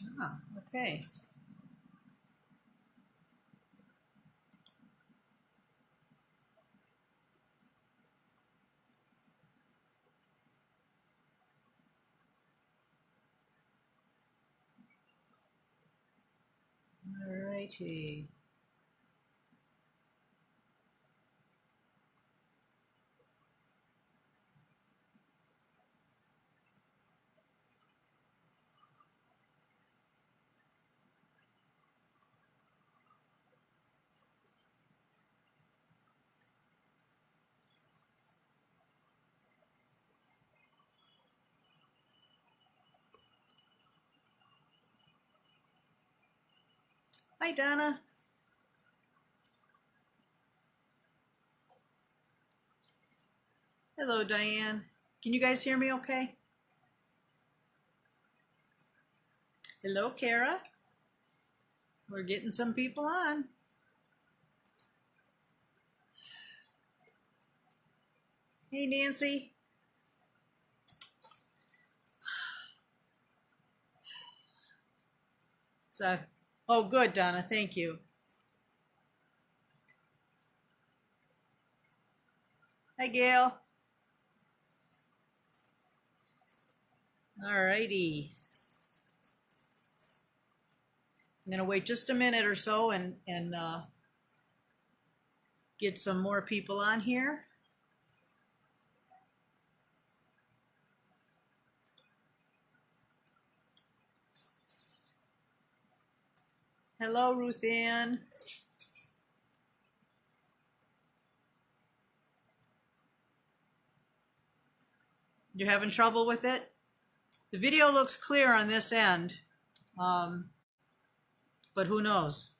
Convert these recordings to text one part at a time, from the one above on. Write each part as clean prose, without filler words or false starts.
Ah, okay. All righty. Hi, Donna. Hello, Diane. Can you guys hear me okay? Hello, Kara. We're getting some people on. Hey, Nancy. So, oh, good, Donna. Thank you. Hi, Gail. All righty. I'm gonna wait just a minute or so and get some more people on here. Hello, Ruth Ann. You're having trouble with it? The video looks clear on this end, but who knows?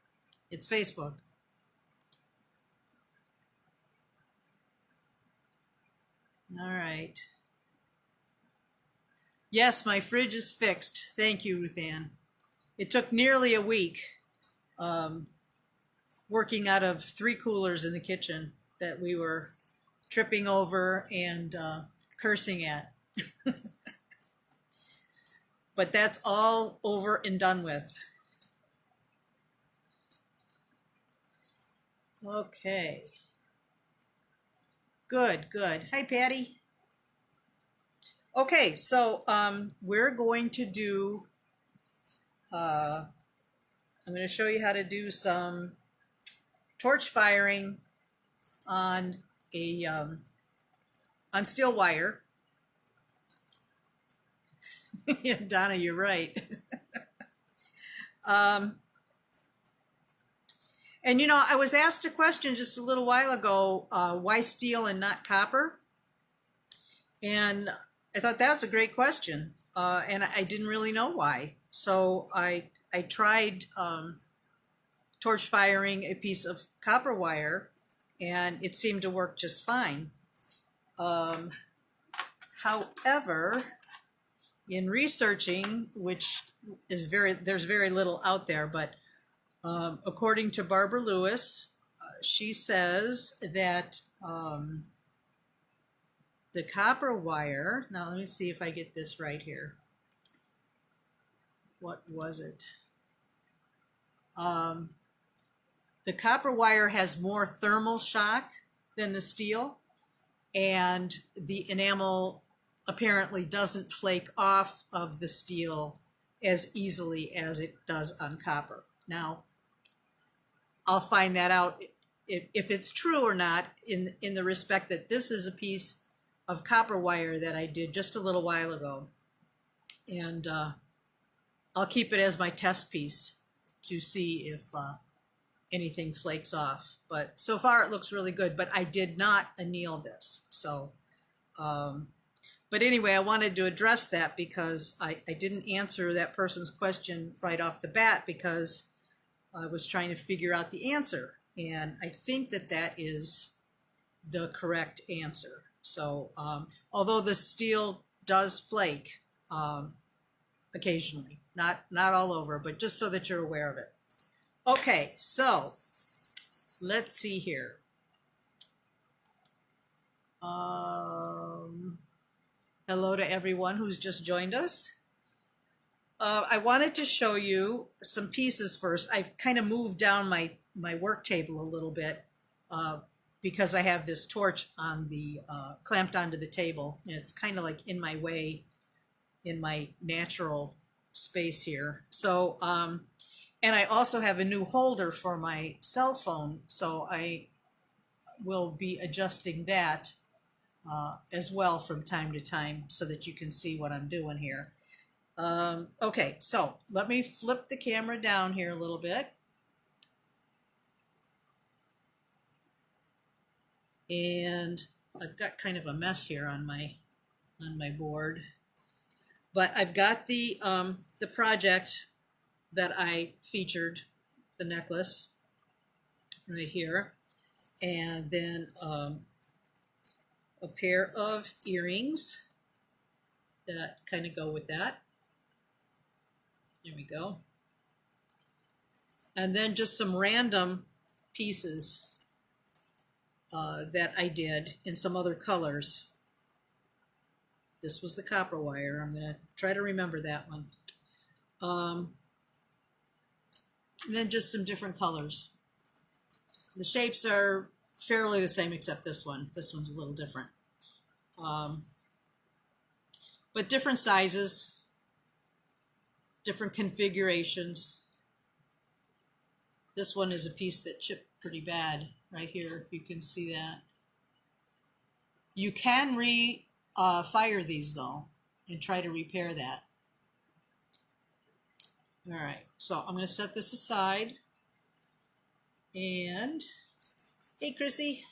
It's Facebook. All right. Yes, my fridge is fixed. Thank you, Ruth Ann. It took nearly a week working out of 3 coolers in the kitchen that we were tripping over and cursing at. But that's all over and done with. Okay. Good, good. Hi, Patty. Okay, so we're going to do, I'm going to show you how to do some torch firing on a on steel wire. Yeah, Donna, you're right. And you know, I was asked a question just a little while ago, why steel and not copper? And I thought that's a great question, and I didn't really know why. So I tried torch firing a piece of copper wire, and it seemed to work just fine. However, in researching, which is there's very little out there, but according to Barbara Lewis, she says that the copper wire, now let me see if I get this right here. What was it? The copper wire has more thermal shock than the steel, and the enamel apparently doesn't flake off of the steel as easily as it does on copper. Now, I'll find that out if it's true or not in the respect that this is a piece of copper wire that I did just a little while ago. And I'll keep it as my test piece to see if anything flakes off. But so far it looks really good, but I did not anneal this. So, but anyway, I wanted to address that because I didn't answer that person's question right off the bat because I was trying to figure out the answer. And I think that that is the correct answer. So, although the steel does flake occasionally, not all over, but just so that you're aware of it. Okay, so let's see here. Hello to everyone who's just joined us. I wanted to show you some pieces first. I've kind of moved down my work table a little bit because I have this torch on the clamped onto the table, and it's kind of like in my way in my natural space here. So, and I also have a new holder for my cell phone, so I will be adjusting that as well from time to time so that you can see what I'm doing here. Okay, so let me flip the camera down here a little bit. And I've got kind of a mess here on my board. But I've got the project that I featured, the necklace, right here. And then a pair of earrings that kind of go with that. There we go. And then just some random pieces that I did in some other colors. This was the copper wire. I'm going to try to remember that one. And then just some different colors. The shapes are fairly the same except this one. This one's a little different. But different sizes, different configurations. This one is a piece that chipped pretty bad right here, if you can see that. You can fire these though and try to repair that. All right, so I'm going to set this aside. And hey, Chrissy.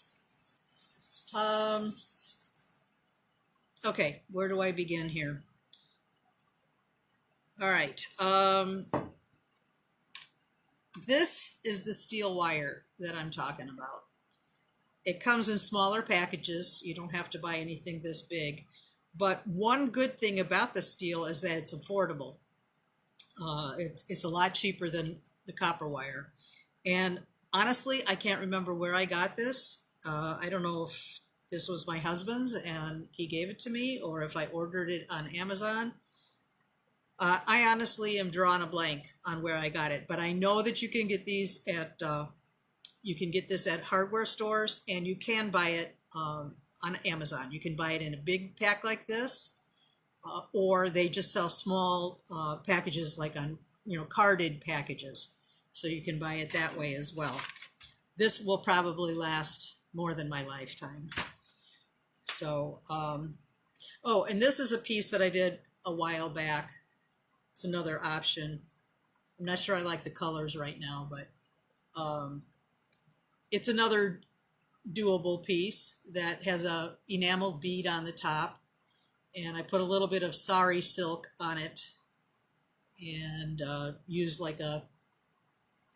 Okay, where do I begin here? All right. This is the steel wire that I'm talking about. It comes in smaller packages. You don't have to buy anything this big. But one good thing about the steel is that it's affordable. It's a lot cheaper than the copper wire. And honestly, I can't remember where I got this. I don't know if this was my husband's and he gave it to me, or if I ordered it on Amazon. I honestly am drawing a blank on where I got it, but I know that you can get these at you can get this at hardware stores, and you can buy it on Amazon. You can buy it in a big pack like this, or they just sell small packages, like on carded packages, so you can buy it that way as well. This will probably last more than my lifetime. So, oh, and this is a piece that I did a while back. It's another option. I'm not sure I like the colors right now, but it's another doable piece that has a enameled bead on the top, and I put a little bit of sari silk on it and used like a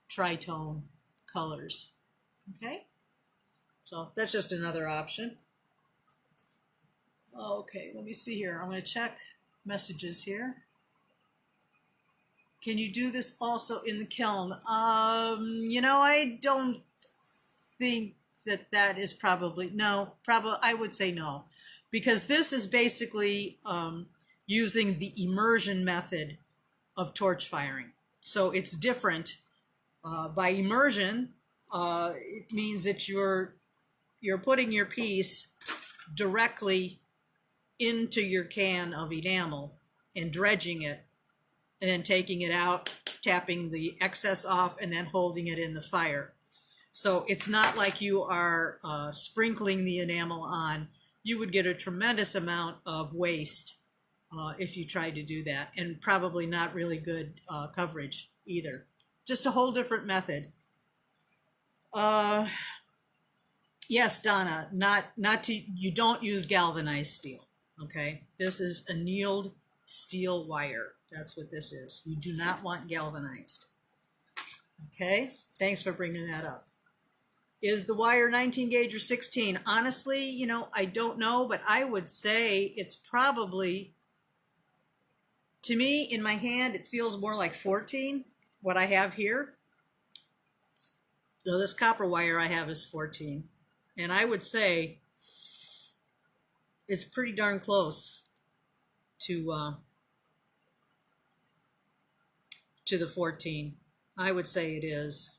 tritone colors. Okay, so that's just another option. Okay, let me see here. I'm going to check messages here. Can you do this also in the kiln? I don't think that is probably, no, probably, I would say no, because this is basically using the immersion method of torch firing. So it's different. By immersion, it means that you're putting your piece directly into your can of enamel and dredging it, and then taking it out, tapping the excess off, and then holding it in the fire. So it's not like you are sprinkling the enamel on. You would get a tremendous amount of waste if you tried to do that, and probably not really good coverage either. Just a whole different method. Yes, Donna, you don't use galvanized steel, okay? This is annealed steel wire. That's what this is. You do not want galvanized. Okay, thanks for bringing that up. Is the wire 19 gauge or 16? Honestly, I don't know, but I would say it's probably, to me, in my hand, it feels more like 14, what I have here. So this copper wire I have is 14. And I would say it's pretty darn close to to the 14. I would say it is.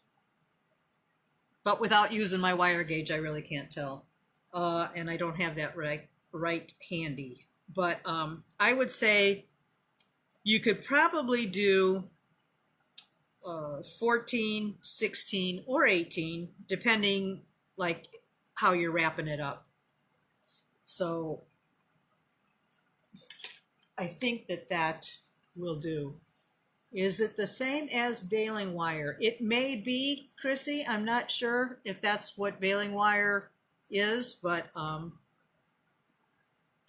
But without using my wire gauge, I really can't tell. And I don't have that right handy. But I would say you could probably do 14, 16, or 18, depending like how you're wrapping it up. So I think that will do. Is it the same as baling wire? It may be, Chrissy. I'm not sure if that's what baling wire is, but I'm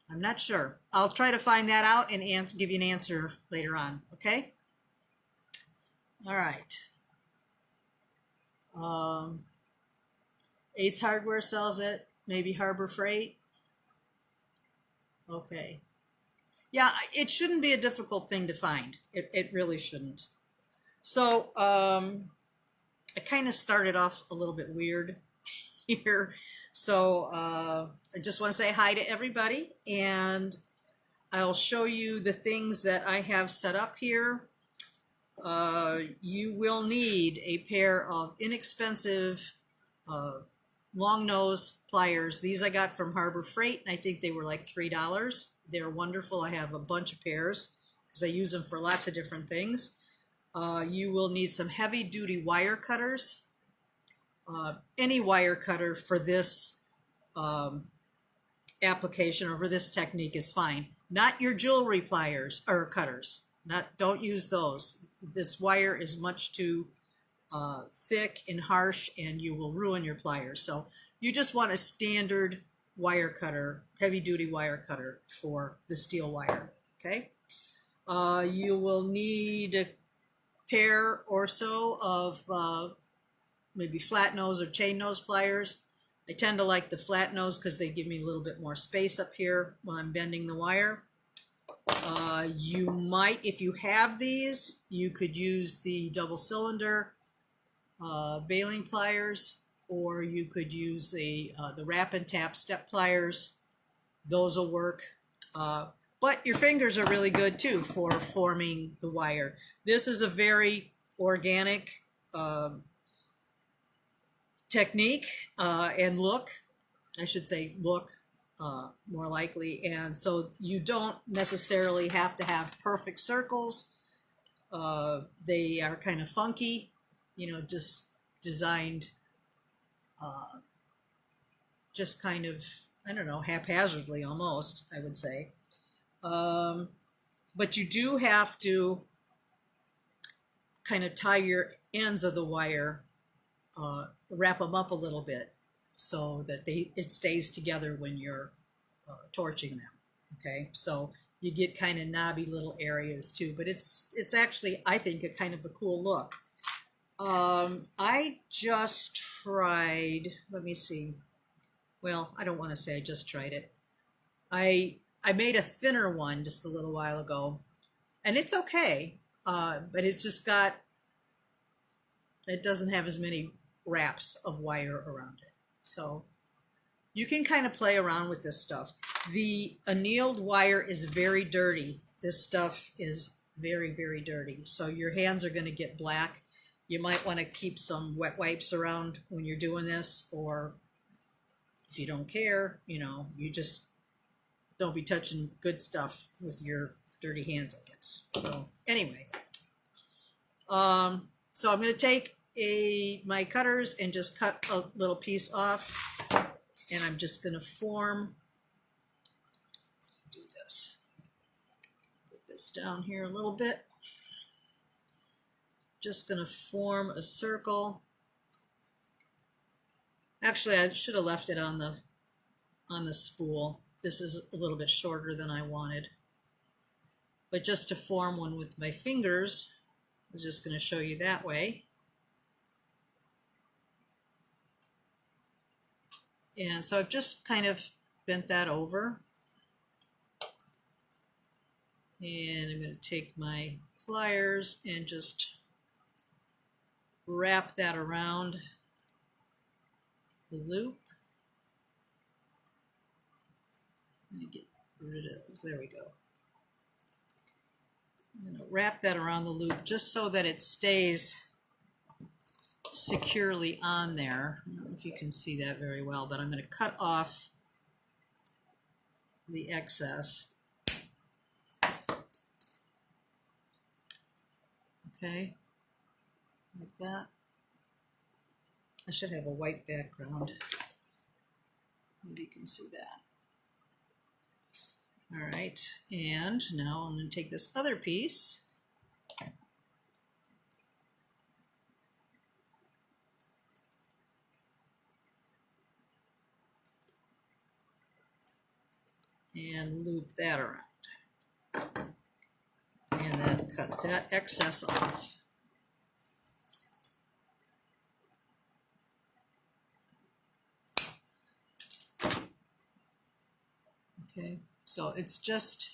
not sure. I'll try to find that out and give you an answer later on, okay? All right. Ace Hardware sells it, maybe Harbor Freight. Okay. Yeah, it shouldn't be a difficult thing to find. It really shouldn't. So I kind of started off a little bit weird here. So I just want to say hi to everybody, and I'll show you the things that I have set up here. You will need a pair of inexpensive long nose pliers. These I got from Harbor Freight, and I think they were like $3. They're wonderful. I have a bunch of pairs because I use them for lots of different things. You will need some heavy duty wire cutters. Any wire cutter for this application or for this technique is fine. Not your jewelry pliers or cutters. Don't use those. This wire is much too thick and harsh, and you will ruin your pliers. So you just want a standard wire cutter, heavy duty wire cutter for the steel wire. Okay. You will need a pair or so of maybe flat nose or chain nose pliers. I tend to like the flat nose because they give me a little bit more space up here while I'm bending the wire. You might, if you have these, you could use the double cylinder baling pliers, or you could use the wrap and tap step pliers. Those will work. But your fingers are really good too for forming the wire. This is a very organic technique and look. I should say look more likely. And so you don't necessarily have to have perfect circles. They are kind of funky, just designed just kind of, I don't know, haphazardly almost, I would say. But you do have to kind of tie your ends of the wire, wrap them up a little bit so that it stays together when you're torching them. Okay, so you get kind of knobby little areas too, but it's actually, I think, a kind of a cool look. I just tried, let me see. Well, I don't want to say I just tried it. I made a thinner one just a little while ago, and it's okay, but it's just it doesn't have as many wraps of wire around it. So you can kind of play around with this stuff. The annealed wire is very dirty. This stuff is very, very dirty. So your hands are going to get black. You might want to keep some wet wipes around when you're doing this, or if you don't care, you just don't be touching good stuff with your dirty hands, I guess. So anyway, so I'm going to take my cutters and just cut a little piece off, and I'm just going to do this. Put this down here a little bit. Just going to form a circle. Actually, I should have left it on the spool. This is a little bit shorter than I wanted. But just to form one with my fingers, I was just going to show you that way. And so I've just kind of bent that over. And I'm going to take my pliers and just wrap that around the loop. Let me get rid of those. There we go. I'm going to wrap that around the loop just so that it stays securely on there. I don't know if you can see that very well, but I'm going to cut off the excess. Okay, like that. I should have a white background. Maybe you can see that. All right, and now I'm going to take this other piece. And loop that around. And then cut that excess off. Okay, so it's just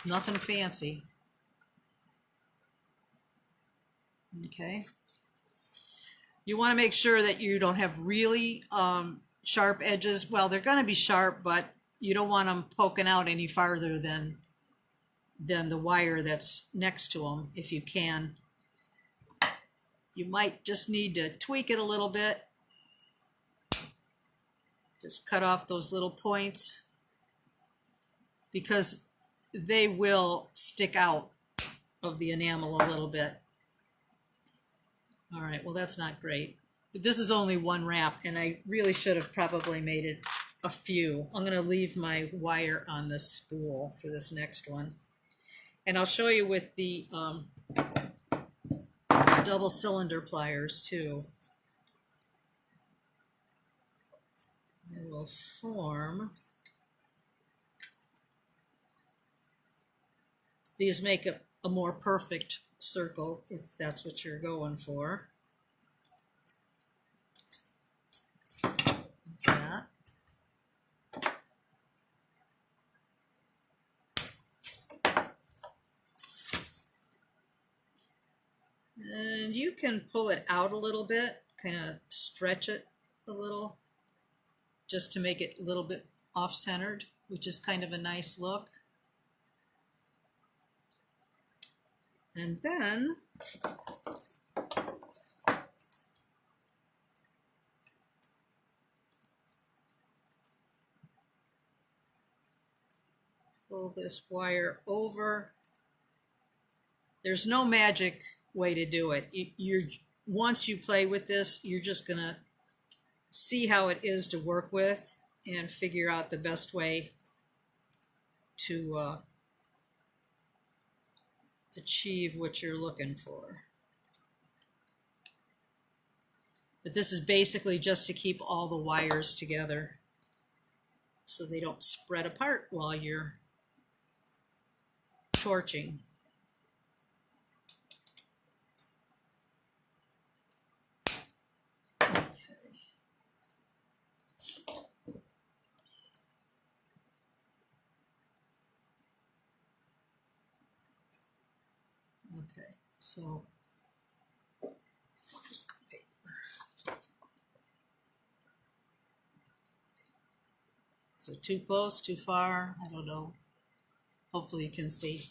nothing fancy. Okay. You want to make sure that you don't have really sharp edges. Well, they're going to be sharp, but you don't want them poking out any farther than the wire that's next to them, if you can. You might just need to tweak it a little bit. Just cut off those little points because they will stick out of the enamel a little bit. All right, well, that's not great. But this is only one wrap, and I really should have probably made it a few. I'm going to leave my wire on the spool for this next one. And I'll show you with the double cylinder pliers too. It will form. These make a more perfect circle if that's what you're going for. Like that. And you can pull it out a little bit, kind of stretch it a little, just to make it a little bit off-centered, which is kind of a nice look. And then pull this wire over. There's no magic way to do it. Once you play with this, you're just going to see how it is to work with and figure out the best way to achieve what you're looking for. But this is basically just to keep all the wires together so they don't spread apart while you're torching. Okay, so here's my paper. So too close, too far, I don't know. Hopefully you can see.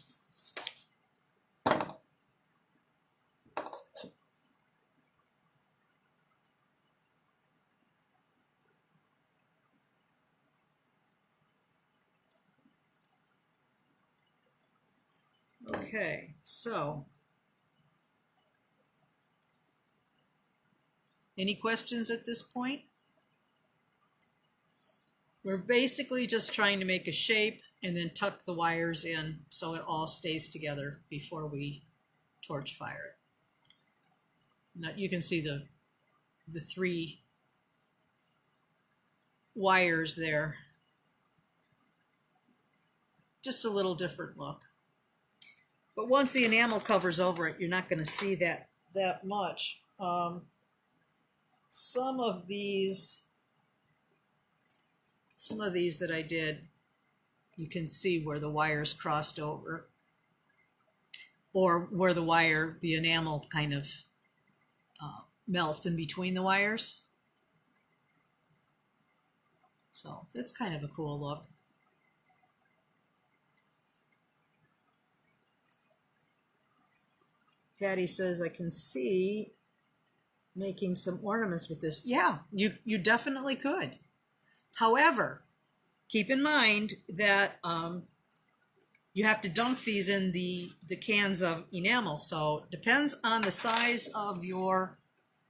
Okay, so any questions at this point? We're basically just trying to make a shape and then tuck the wires in so it all stays together before we torch fire it. Now you can see the three wires there. Just a little different look. But once the enamel covers over it, you're not going to see that much. Some of these that I did, you can see where the wires crossed over, or where the enamel kind of melts in between the wires. So that's kind of a cool look. Patty says, I can see making some ornaments with this. Yeah, you definitely could. However, keep in mind that you have to dunk these in the cans of enamel. So it depends on the size of your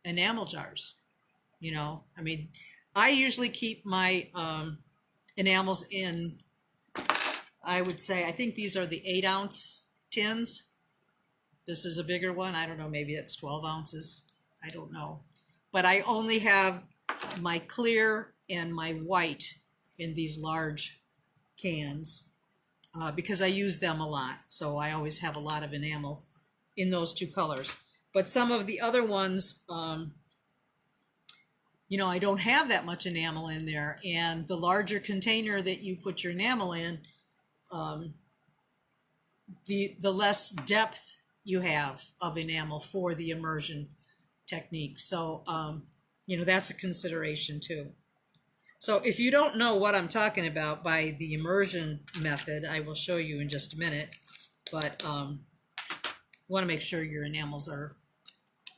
enamel jars. You know, I mean, I usually keep my enamels in, I would say, I think these are the 8-ounce tins. This is a bigger one. I don't know, maybe it's 12 ounces. I don't know. But I only have my clear and my white in these large cans because I use them a lot. So I always have a lot of enamel in those two colors. But some of the other ones, you know, I don't have that much enamel in there. And the larger container that you put your enamel in, the less depth you have of enamel for the immersion technique. So, you know, that's a consideration too. So if you don't know what I'm talking about by the immersion method, I will show you in just a minute. But want to make sure your enamels are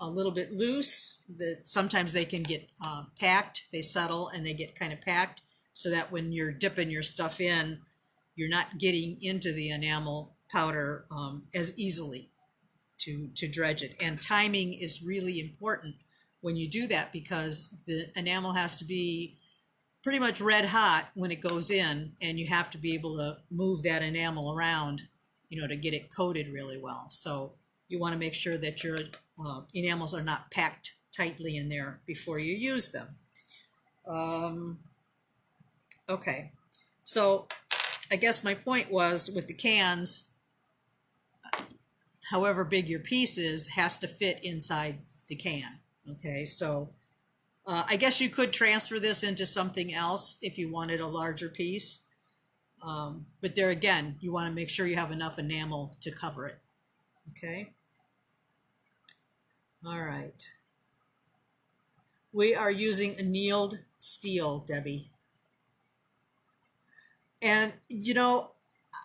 a little bit loose. That sometimes they can get packed. They settle and they get kind of packed, so that when you're dipping your stuff in, you're not getting into the enamel powder as easily to dredge it. And timing is really important when you do that, because the enamel has to be pretty much red hot when it goes in, and you have to be able to move that enamel around, you know, to get it coated really well. So you want to make sure that your enamels are not packed tightly in there before you use them. Okay, so I guess my point was, with the cans, however big your piece is, has to fit inside the can. Okay, so I guess you could transfer this into something else if you wanted a larger piece. But there again, you want to make sure you have enough enamel to cover it. Okay. All right. We are using annealed steel, Debbie. And, you know,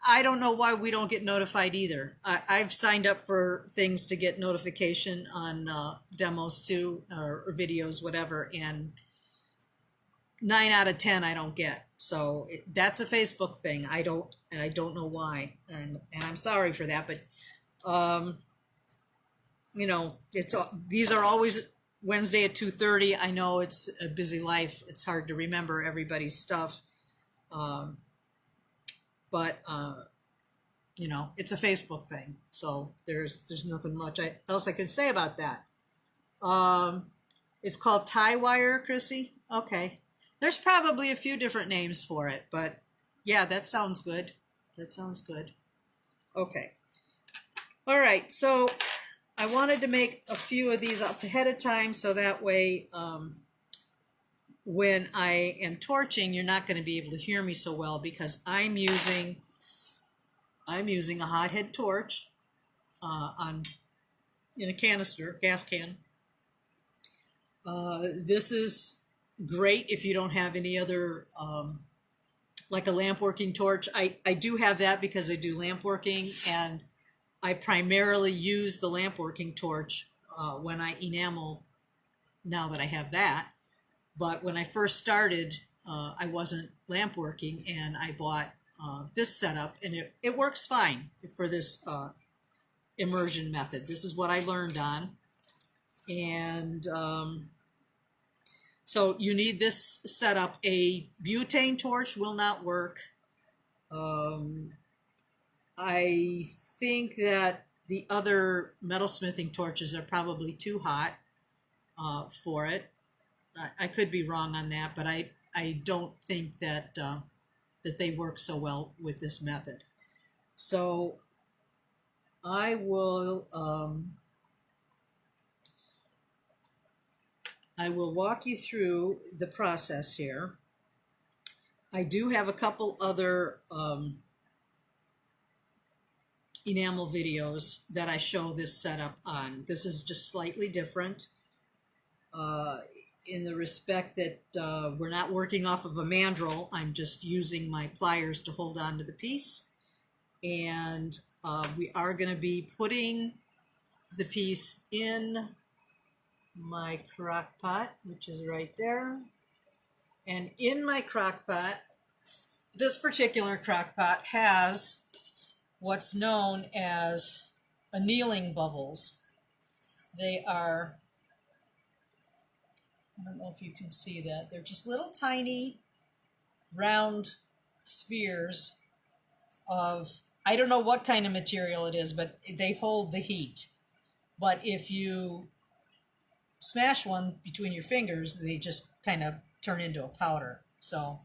I don't know why we don't get notified either. I've signed up for things to get notification on demos too, or videos, whatever, and 9 out of 10 I don't get. So that's a Facebook thing. I don't know why, and I'm sorry for that. But you know, these are always Wednesday at 2:30. I know it's a busy life. It's hard to remember everybody's stuff. But you know, it's a Facebook thing, so there's nothing much else I can say about that. It's called tie wire, Chrissy. Okay, there's probably a few different names for it, but yeah, that sounds good. That sounds good. Okay. All right, so I wanted to make a few of these up ahead of time, so that way when I am torching, you're not going to be able to hear me so well, because I'm using a hothead torch in a canister, gas can. This is great if you don't have any other, like a lamp working torch. I do have that because I do lamp working, and I primarily use the lamp working torch when I enamel, now that I have that. But when I first started, I wasn't lamp working, and I bought this setup, and it works fine for this immersion method. This is what I learned on. And so you need this setup. A butane torch will not work. I think that the other metalsmithing torches are probably too hot for it. I could be wrong on that, but I don't think that that they work so well with this method. So I will walk you through the process here. I do have a couple other enamel videos that I show this setup on. This is just slightly different in the respect that we're not working off of a mandrel. I'm just using my pliers to hold on to the piece. And we are going to be putting the piece in my crock pot, which is right there. And in my crock pot, this particular crock pot has what's known as annealing bubbles. They are, I don't know if you can see that, they're just little tiny round spheres of, I don't know what kind of material it is, but they hold the heat. But if you smash one between your fingers, they just kind of turn into a powder. So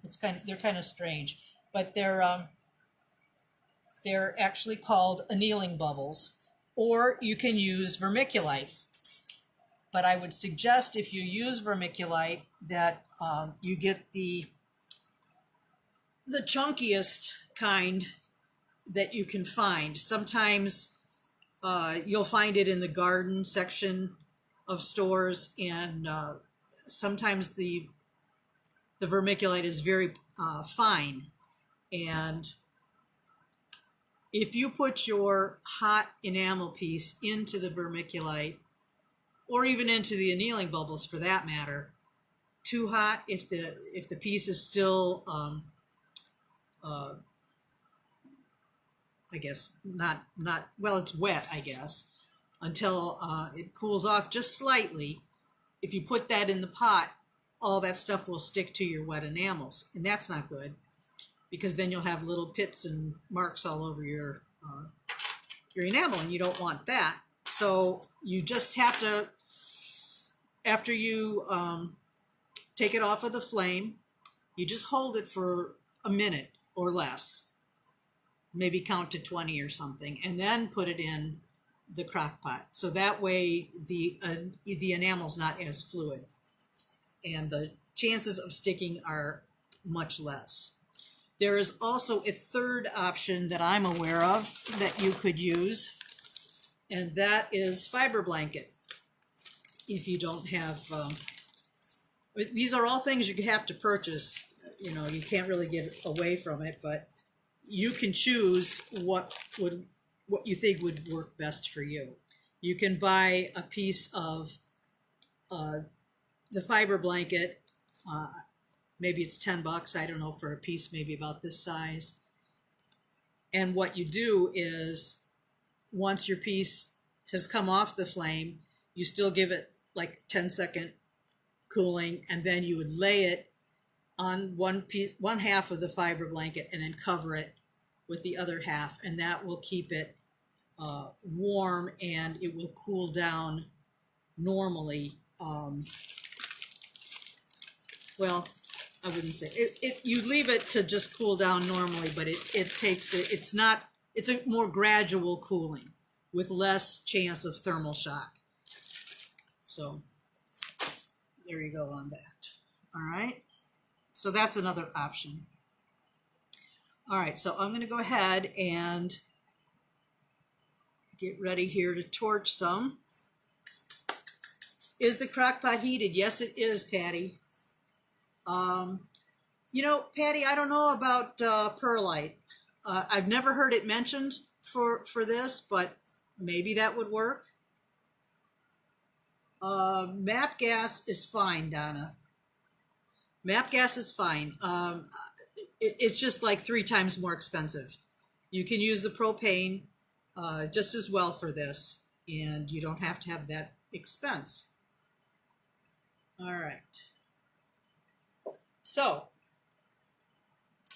they're kind of strange, but they're actually called annealing bubbles, or you can use vermiculite. But I would suggest if you use vermiculite that you get the chunkiest kind that you can find. Sometimes you'll find it in the garden section of stores, and sometimes the vermiculite is very fine. And if you put your hot enamel piece into the vermiculite, or even into the annealing bubbles for that matter, too hot, if the piece is still I guess not well, it's wet, I guess, until it cools off just slightly. If you put that in the pot, all that stuff will stick to your wet enamels, and that's not good, because then you'll have little pits and marks all over your enamel, and you don't want that. So you just have to, after you take it off of the flame, you just hold it for a minute or less, maybe count to 20 or something, and then put it in the crock pot. So that way the enamel's not as fluid, and the chances of sticking are much less. There is also a third option that I'm aware of that you could use, and that is fiber blanket. If you don't have, these are all things you have to purchase. You know, you can't really get away from it, but you can choose what you think would work best for you. You can buy a piece of the fiber blanket. Maybe it's $10, I don't know, for a piece maybe about this size. And what you do is, once your piece has come off the flame, you still give it like 10-second cooling, and then you would lay it on one half of the fiber blanket, and then cover it with the other half, and that will keep it warm, and it will cool down normally. Well, I wouldn't say it. You leave it to just cool down normally, but it's a more gradual cooling with less chance of thermal shock. So there you go on that. All right. So that's another option. All right, so I'm going to go ahead and get ready here to torch some. Is the crock pot heated? Yes, it is, Patty. You know, Patty, I don't know about perlite. I've never heard it mentioned for this, but maybe that would work. MAP gas is fine, Donna. MAP gas is fine. It's just like 3 times more expensive. You can use the propane just as well for this, and you don't have to have that expense. All right. So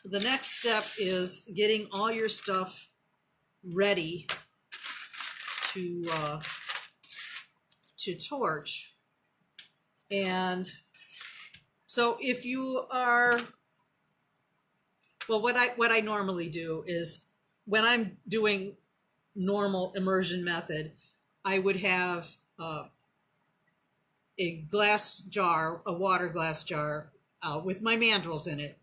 the next step is getting all your stuff ready to torch. And so if you are, well, what I normally do is, when I'm doing normal immersion method, I would have a glass jar, a water glass jar, with my mandrels in it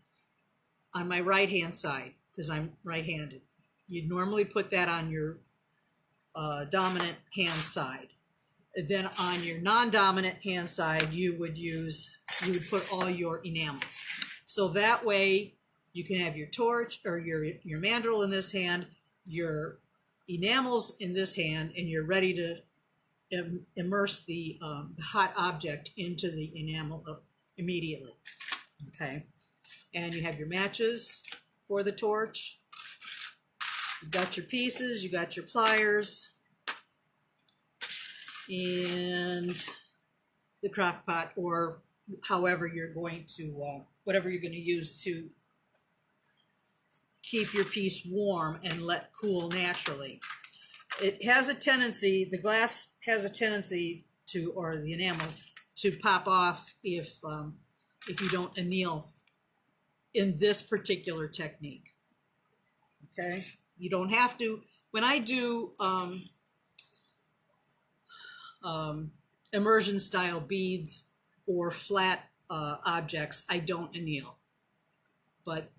on my right-hand side, because I'm right-handed. You'd normally put that on your dominant hand side. Then on your non-dominant hand side, you would put all your enamels. So that way you can have your torch or your mandrel in this hand, your enamels in this hand, and you're ready to immerse the hot object into the enamel immediately. Okay, and you have your matches for the torch. You've got your pieces, you got your pliers, and the crock pot, or however you're going to, whatever you're going to use to keep your piece warm and let cool naturally. It has a tendency, the glass has a tendency to, or the enamel, to pop off if you don't anneal in this particular technique. Okay, you don't have to. When I do immersion style beads or flat objects, I don't anneal. But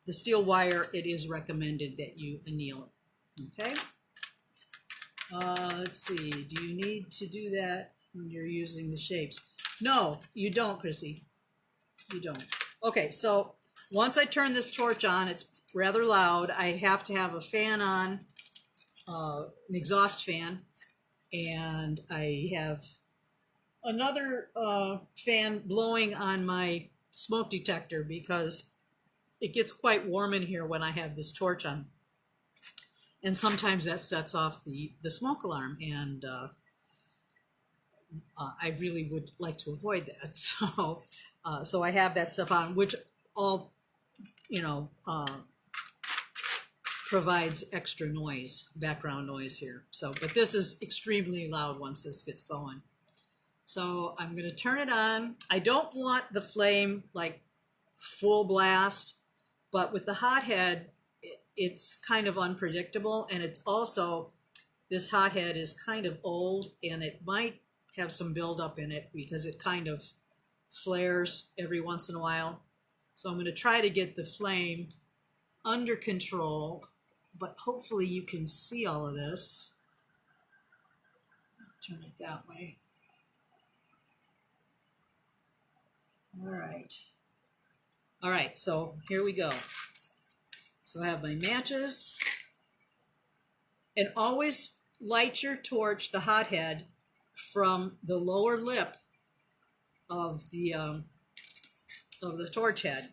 the steel wire, it is recommended that you anneal it. Okay. Let's see. Do you need to do that when you're using the shapes? No, you don't, Chrissy. You don't. Okay, so once I turn this torch on, it's rather loud. I have to have a fan on, an exhaust fan, and I have another fan blowing on my smoke detector because it gets quite warm in here when I have this torch on. And sometimes that sets off the smoke alarm, and I really would like to avoid that. So I have that stuff on, which all, provides extra noise, background noise here. So, but this is extremely loud once this gets going. So I'm going to turn it on. I don't want the flame like full blast, but with the hothead, it's kind of unpredictable, and it's also, this hothead is kind of old, and it might have some buildup in it because it kind of flares every once in a while. So I'm going to try to get the flame under control, but hopefully you can see all of this. Turn it that way. All right. All right, so here we go. So I have my matches, and always light your torch, the hothead, from the lower lip of the torch head,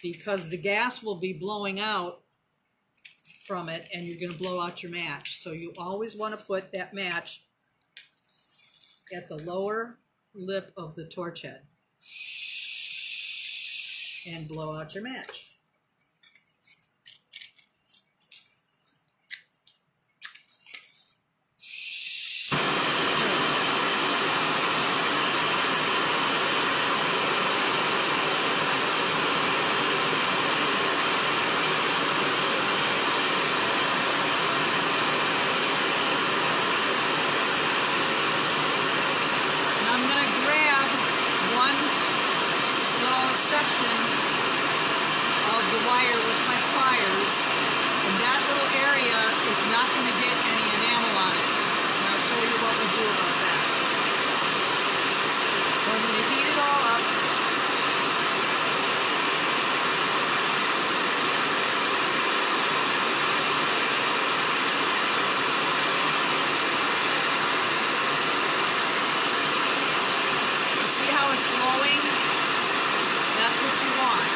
because the gas will be blowing out from it, and you're going to blow out your match. So you always want to put that match at the lower lip of the torch head and blow out your match. Section of the wire with my pliers, and that little area is not going to get any enamel on it, and I'll show you what we do about that. So I'm going to heat it all up. You see how it's glowing? That's what you want.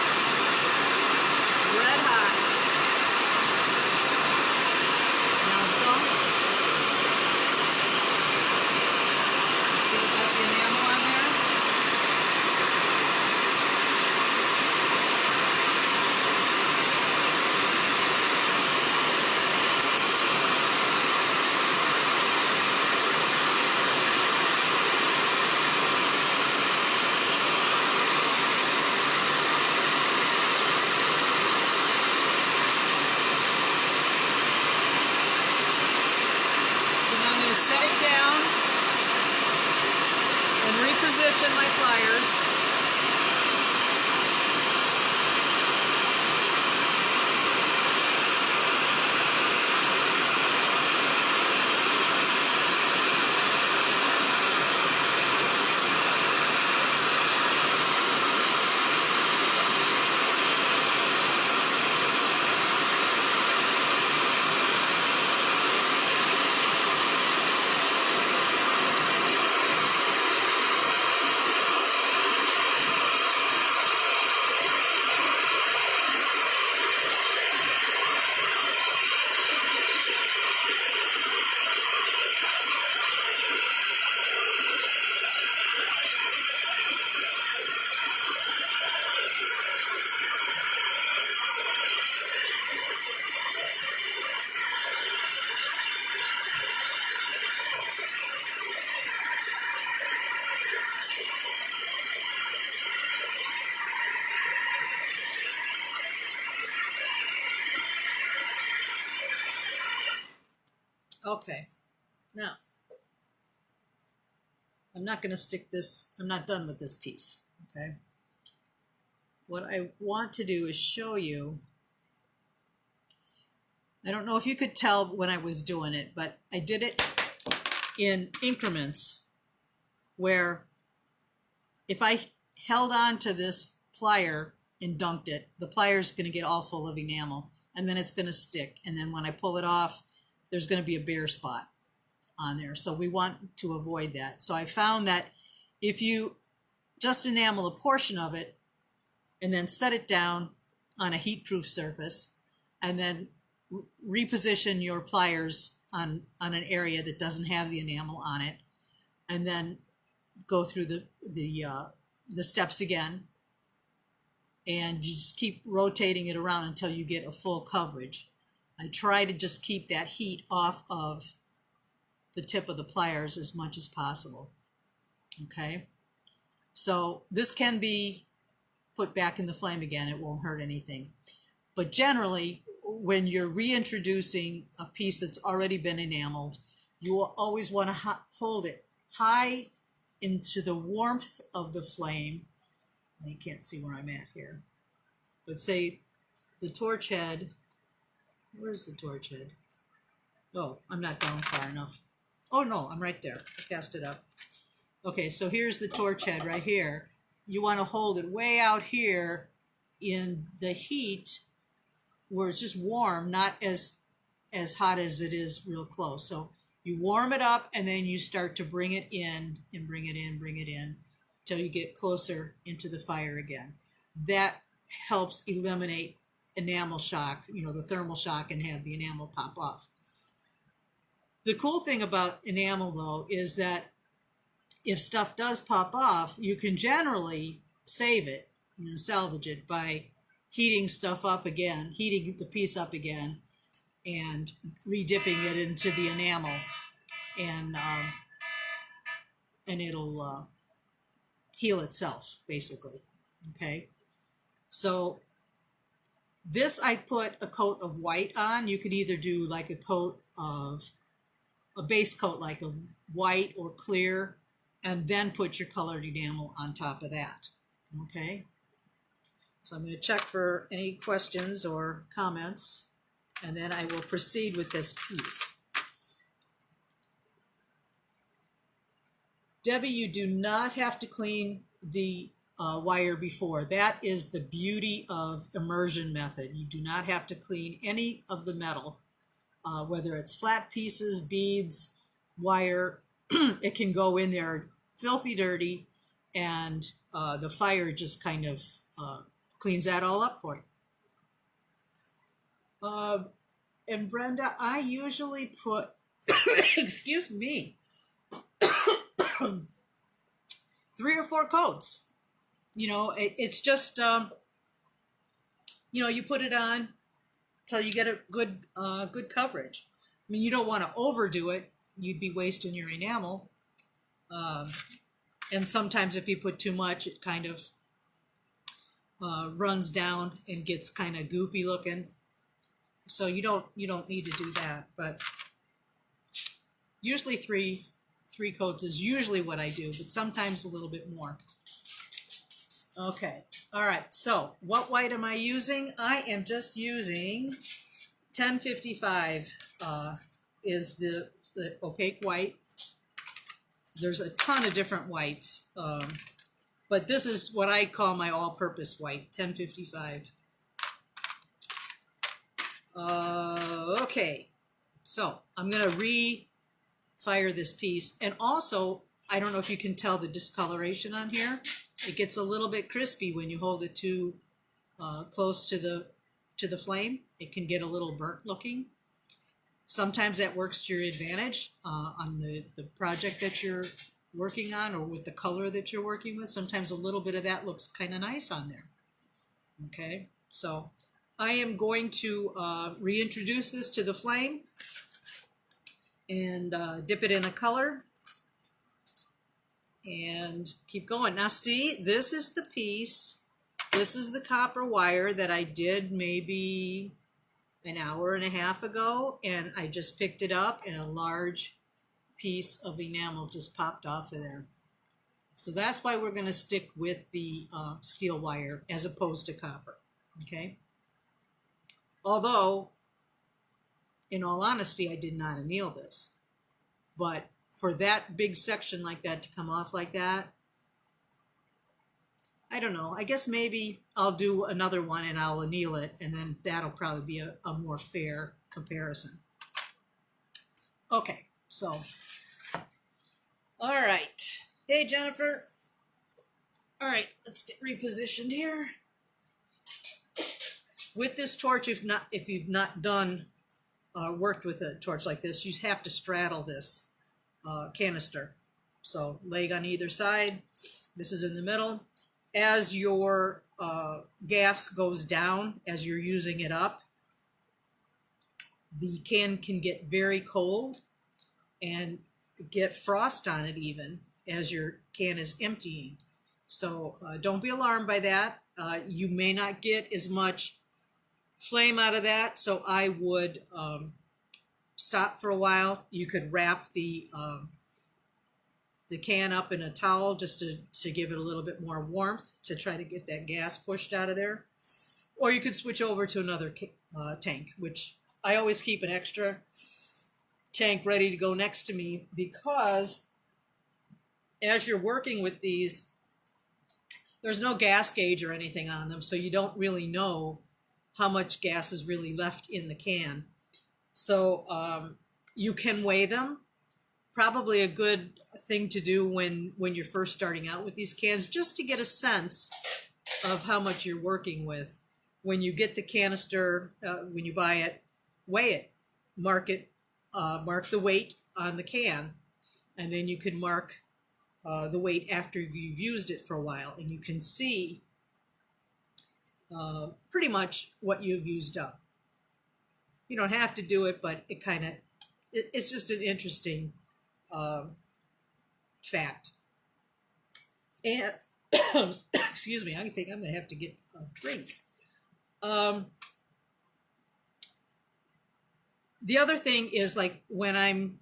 Red hot. Now dump. See we got the enamel on there? Set it down and reposition my pliers. Okay, now I'm not going to stick this, I'm not done with this piece, okay? What I want to do is show you, I don't know if you could tell when I was doing it, but I did it in increments where if I held on to this plier and dunked it, the plier is going to get all full of enamel, and then it's going to stick. And then when I pull it off, there's going to be a bare spot on there. So we want to avoid that. So I found that if you just enamel a portion of it and then set it down on a heat-proof surface and then reposition your pliers on an area that doesn't have the enamel on it, and then go through the steps again, and you just keep rotating it around until you get a full coverage. I try to just keep that heat off of the tip of the pliers as much as possible. Okay, so this can be put back in the flame again. It won't hurt anything. But generally, when you're reintroducing a piece that's already been enameled, you will always want to hold it high into the warmth of the flame. You can't see where I'm at here, but say the torch head, where's the torch head? Oh, I'm not down far enough. Oh no, I'm right there. I passed it up. Okay, so here's the torch head right here. You want to hold it way out here in the heat where it's just warm, not as hot as it is real close. So you warm it up and then you start to bring it in and bring it in till you get closer into the fire again. That helps eliminate enamel shock, the thermal shock, and have the enamel pop off. The cool thing about enamel, though, is that if stuff does pop off, you can generally save it, salvage it by heating stuff up again, heating the piece up again, and re-dipping it into the enamel, and it'll heal itself, basically. Okay, so this I put a coat of white on. You could either do like a base coat like a white or clear, and then put your colored enamel on top of that. Okay, so I'm going to check for any questions or comments, and then I will proceed with this piece. Debbie, you do not have to clean the wire before. That is the beauty of immersion method. You do not have to clean any of the metal, whether it's flat pieces, beads, wire. It can go in there filthy dirty, and the fire just kind of cleans that all up for you. And Brenda, I usually put, excuse me, 3 or 4 coats. It's just, you put it on till you get a good coverage. I mean, you don't want to overdo it. You'd be wasting your enamel. And sometimes if you put too much, it kind of runs down and gets kind of goopy looking. So you don't need to do that. But usually three coats is usually what I do, but sometimes a little bit more. Okay, all right, so what white am I using? I am just using 1055 is the opaque white. There's a ton of different whites, but this is what I call my all-purpose white, 1055. Okay, so I'm going to re-fire this piece. And also, I don't know if you can tell the discoloration on here. It gets a little bit crispy when you hold it too close to the flame. It can get a little burnt looking. Sometimes that works to your advantage on the project that you're working on, or with the color that you're working with. Sometimes a little bit of that looks kind of nice on there. Okay, so I am going to reintroduce this to the flame and dip it in a color and keep going. Now see, this is the piece, this is the copper wire that I did maybe an hour and a half ago, and I just picked it up and a large piece of enamel just popped off of there. So that's why we're going to stick with the steel wire as opposed to copper, okay? Although, in all honesty, I did not anneal this. But for that big section like that to come off like that, I don't know. I guess maybe I'll do another one and I'll anneal it, and then that'll probably be a more fair comparison. Okay, so, all right. Hey, Jennifer. All right, let's get repositioned here. With this torch, if you've not done worked with a torch like this, you have to straddle this canister. So leg on either side. This is in the middle. As your gas goes down, as you're using it up, the can get very cold and get frost on it even as your can is emptying. So don't be alarmed by that. You may not get as much flame out of that, so I would stop for a while. You could wrap the can up in a towel just to give it a little bit more warmth to try to get that gas pushed out of there. Or you could switch over to another tank, which I always keep an extra tank ready to go next to me, because as you're working with these, there's no gas gauge or anything on them, so you don't really know how much gas is really left in the can. So you can weigh them. Probably a good thing to do when you're first starting out with these cans, just to get a sense of how much you're working with. When you get the canister, when you buy it, weigh it, mark the weight on the can, and then you can mark the weight after you've used it for a while, and you can see pretty much what you've used up. You don't have to do it, but it's just an interesting fact. And excuse me, I think I'm gonna have to get a drink. The other thing is, like, when I'm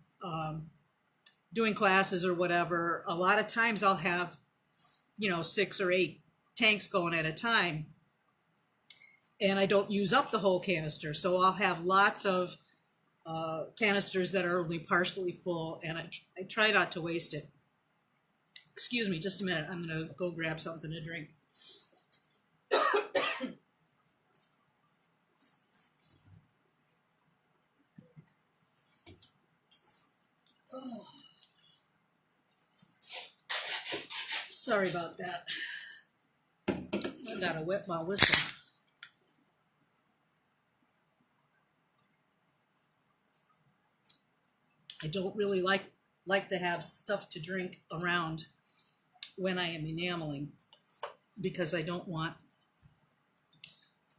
doing classes or whatever, a lot of times I'll have 6 or 8 tanks going at a time, and I don't use up the whole canister, so I'll have lots of canisters that are only partially full, and I try not to waste it. Excuse me, just a minute. I'm going to go grab something to drink. Oh. Sorry about that. I got to wet my whistle. I don't really like to have stuff to drink around when I am enameling, because I don't want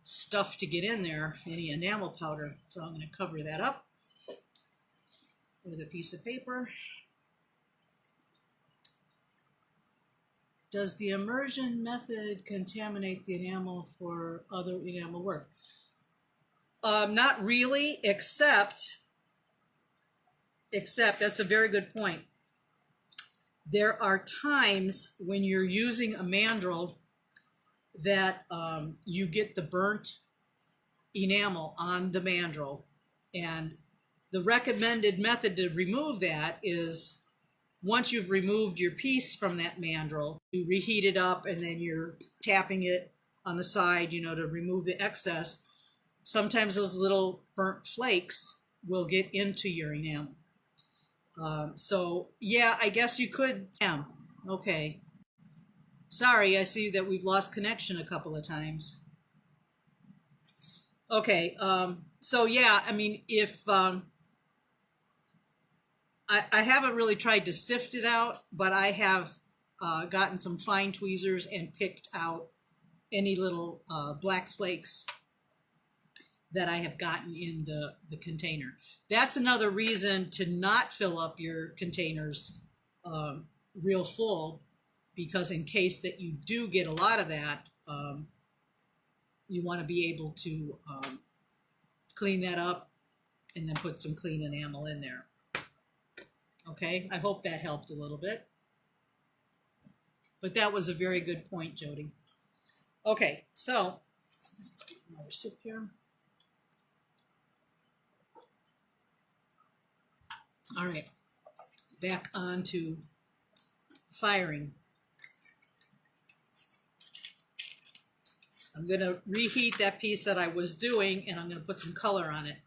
stuff to get in there, any enamel powder. So I'm going to cover that up with a piece of paper. Does the immersion method contaminate the enamel for other enamel work? Not really, except that's a very good point. There are times when you're using a mandrel that you get the burnt enamel on the mandrel, and the recommended method to remove that is, once you've removed your piece from that mandrel, you reheat it up, and then you're tapping it on the side, to remove the excess. Sometimes those little burnt flakes will get into your enamel. So yeah, I guess you could. Okay. Sorry, I see that we've lost connection a couple of times. Okay. So yeah, I mean, if I haven't really tried to sift it out, but I have gotten some fine tweezers and picked out any little black flakes that I have gotten in the container. That's another reason to not fill up your containers real full, because in case that you do get a lot of that, you want to be able to clean that up, and then put some clean enamel in there. Okay, I hope that helped a little bit. But that was a very good point, Jody. Okay, so another sip here. All right, back on to firing. I'm going to reheat that piece that I was doing, and I'm going to put some color on it.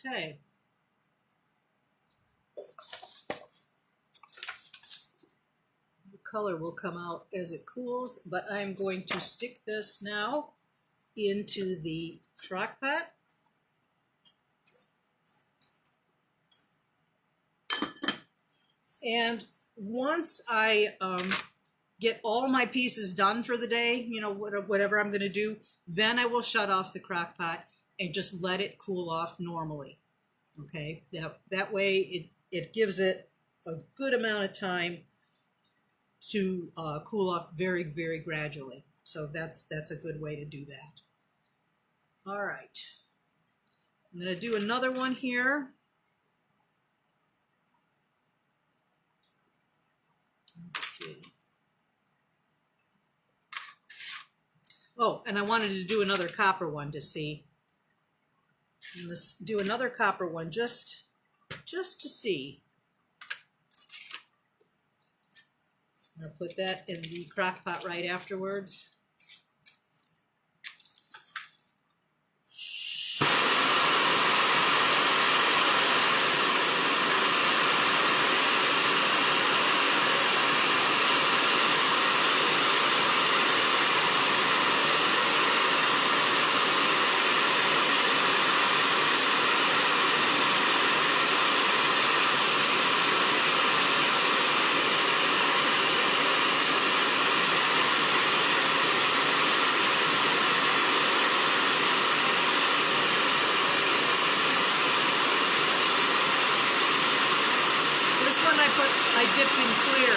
Okay. The color will come out as it cools, but I'm going to stick this now into the crock pot. And once I get all my pieces done for the day, you know, whatever I'm going to do, then I will shut off the crock pot and just let it cool off normally. Okay, that way it gives it a good amount of time to cool off very, very gradually. So that's a good way to do that. All right, I'm going to do another one here. Let's see. Oh, and I wanted to do another copper one to see. Let's do another copper one just to see. I'm going to put that in the crock pot right afterwards. I dipped in clear.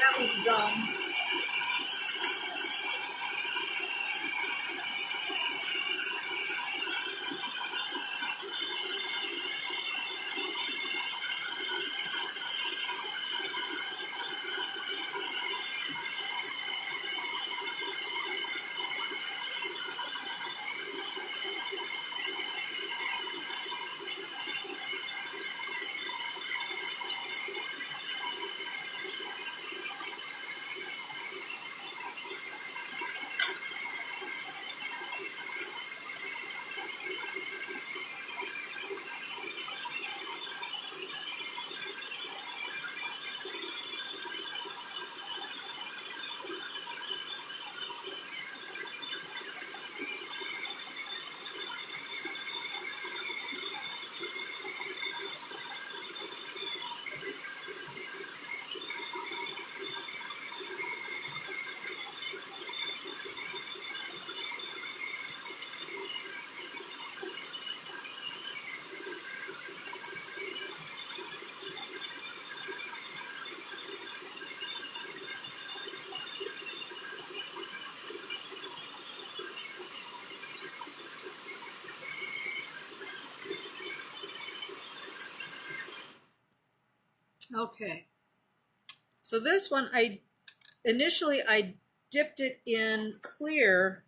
That was done. Okay. So this one, initially I dipped it in clear,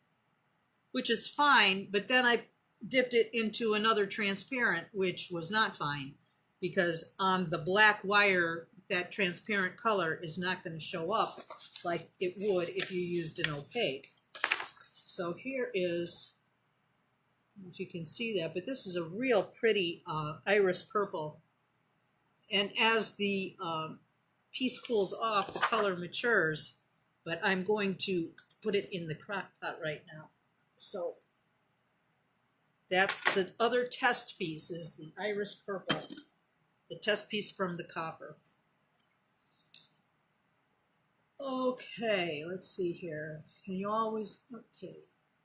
which is fine, but then I dipped it into another transparent, which was not fine, because on the black wire, that transparent color is not going to show up like it would if you used an opaque. So here is, I don't know if you can see that, but this is a real pretty iris purple. And as the piece cools off, the color matures, but I'm going to put it in the crock pot right now. So that's the other test piece, is the iris purple, the test piece from the copper. Okay, let's see here. Can you always, okay,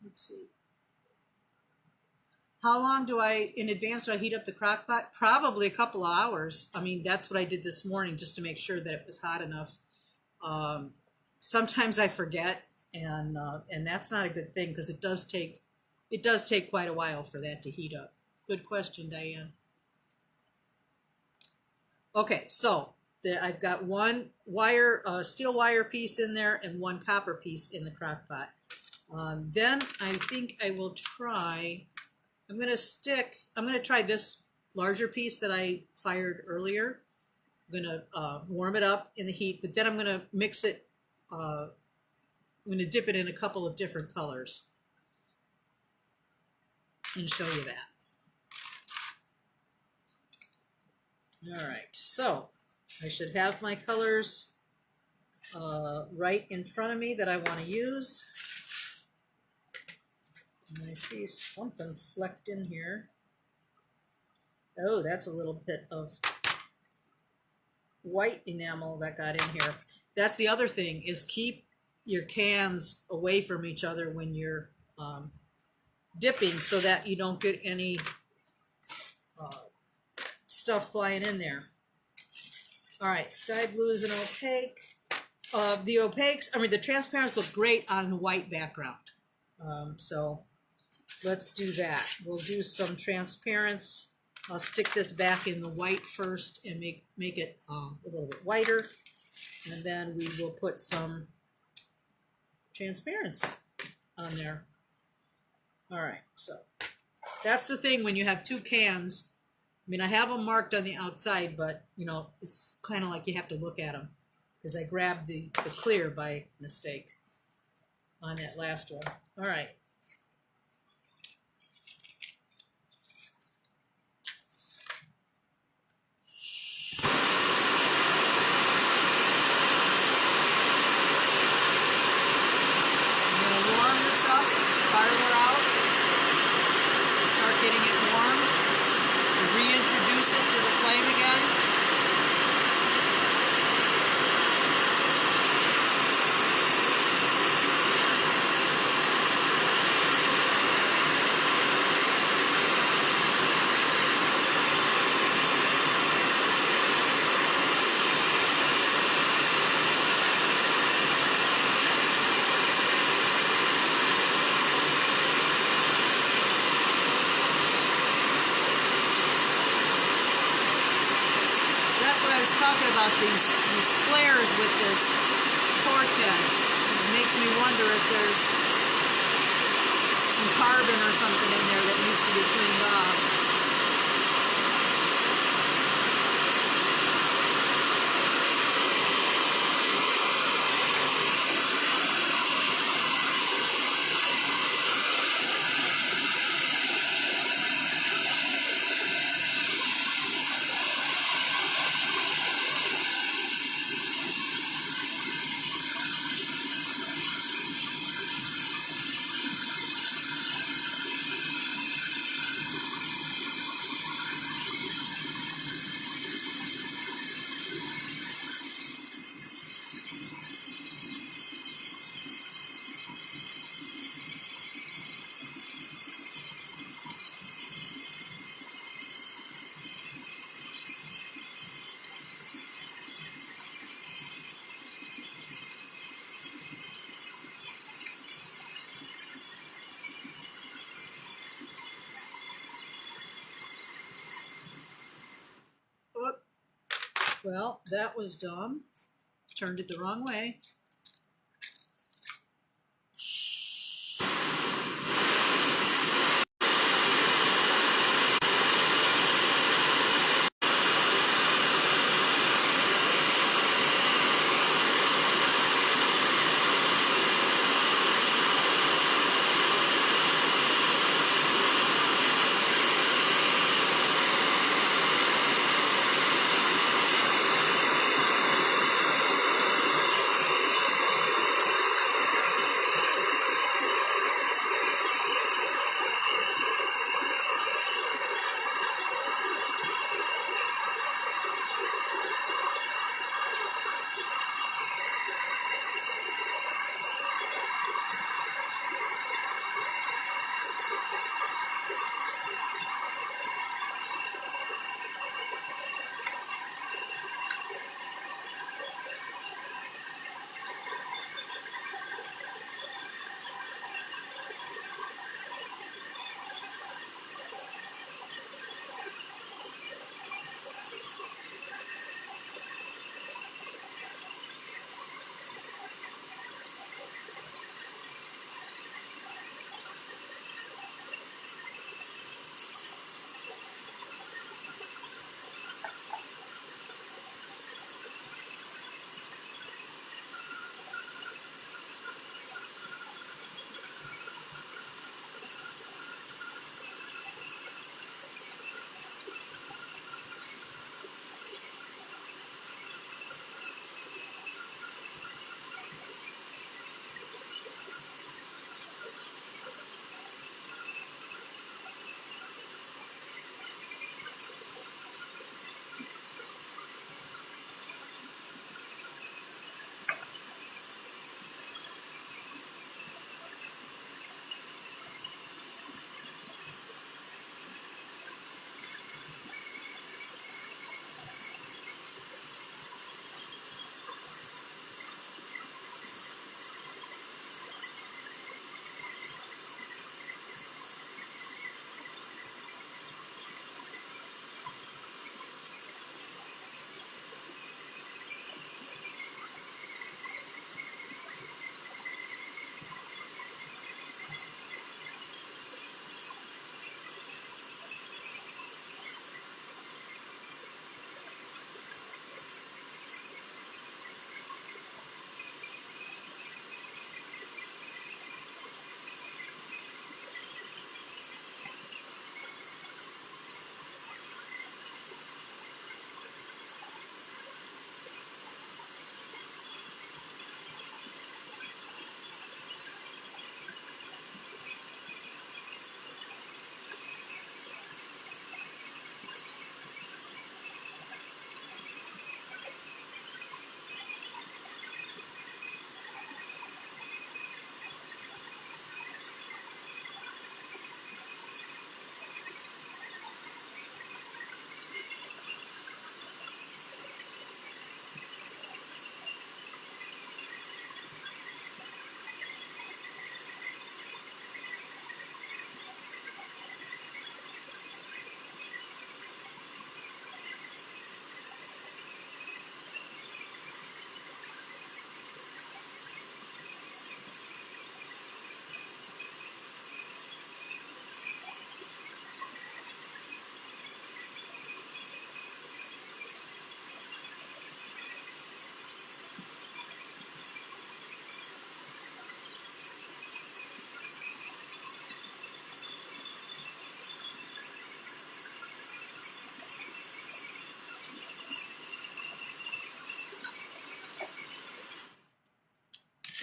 let's see. How long in advance do I heat up the crock pot? Probably a couple of hours. I mean, that's what I did this morning just to make sure that it was hot enough. Sometimes I forget, and that's not a good thing, because it does take quite a while for that to heat up. Good question, Diane. Okay, so I've got one wire, steel wire piece in there and one copper piece in the crock pot. Then I think I will try, I'm going to try this larger piece that I fired earlier. I'm going to warm it up in the heat, but then I'm going to mix it, I'm going to dip it in a couple of different colors and show you that. All right, so I should have my colors right in front of me that I want to use. And I see something flecked in here. Oh, that's a little bit of white enamel that got in here. That's the other thing, is keep your cans away from each other when you're dipping, so that you don't get any stuff flying in there. All right, sky blue is an opaque. The opaques, I mean, the transparents look great on a white background. So let's do that. We'll do some transparents. I'll stick this back in the white first and make it a little bit whiter. And then we will put some transparents on there. All right, so that's the thing when you have two cans. I mean, I have them marked on the outside, but, you know, it's kind of like you have to look at them, because I grabbed the clear by mistake on that last one. All right. Getting it warm, reintroduce it to the flame again. Talking about these flares with this torch head. It makes me wonder if there's some carbon or something in there that needs to be cleaned off. Well, that was dumb. Turned it the wrong way.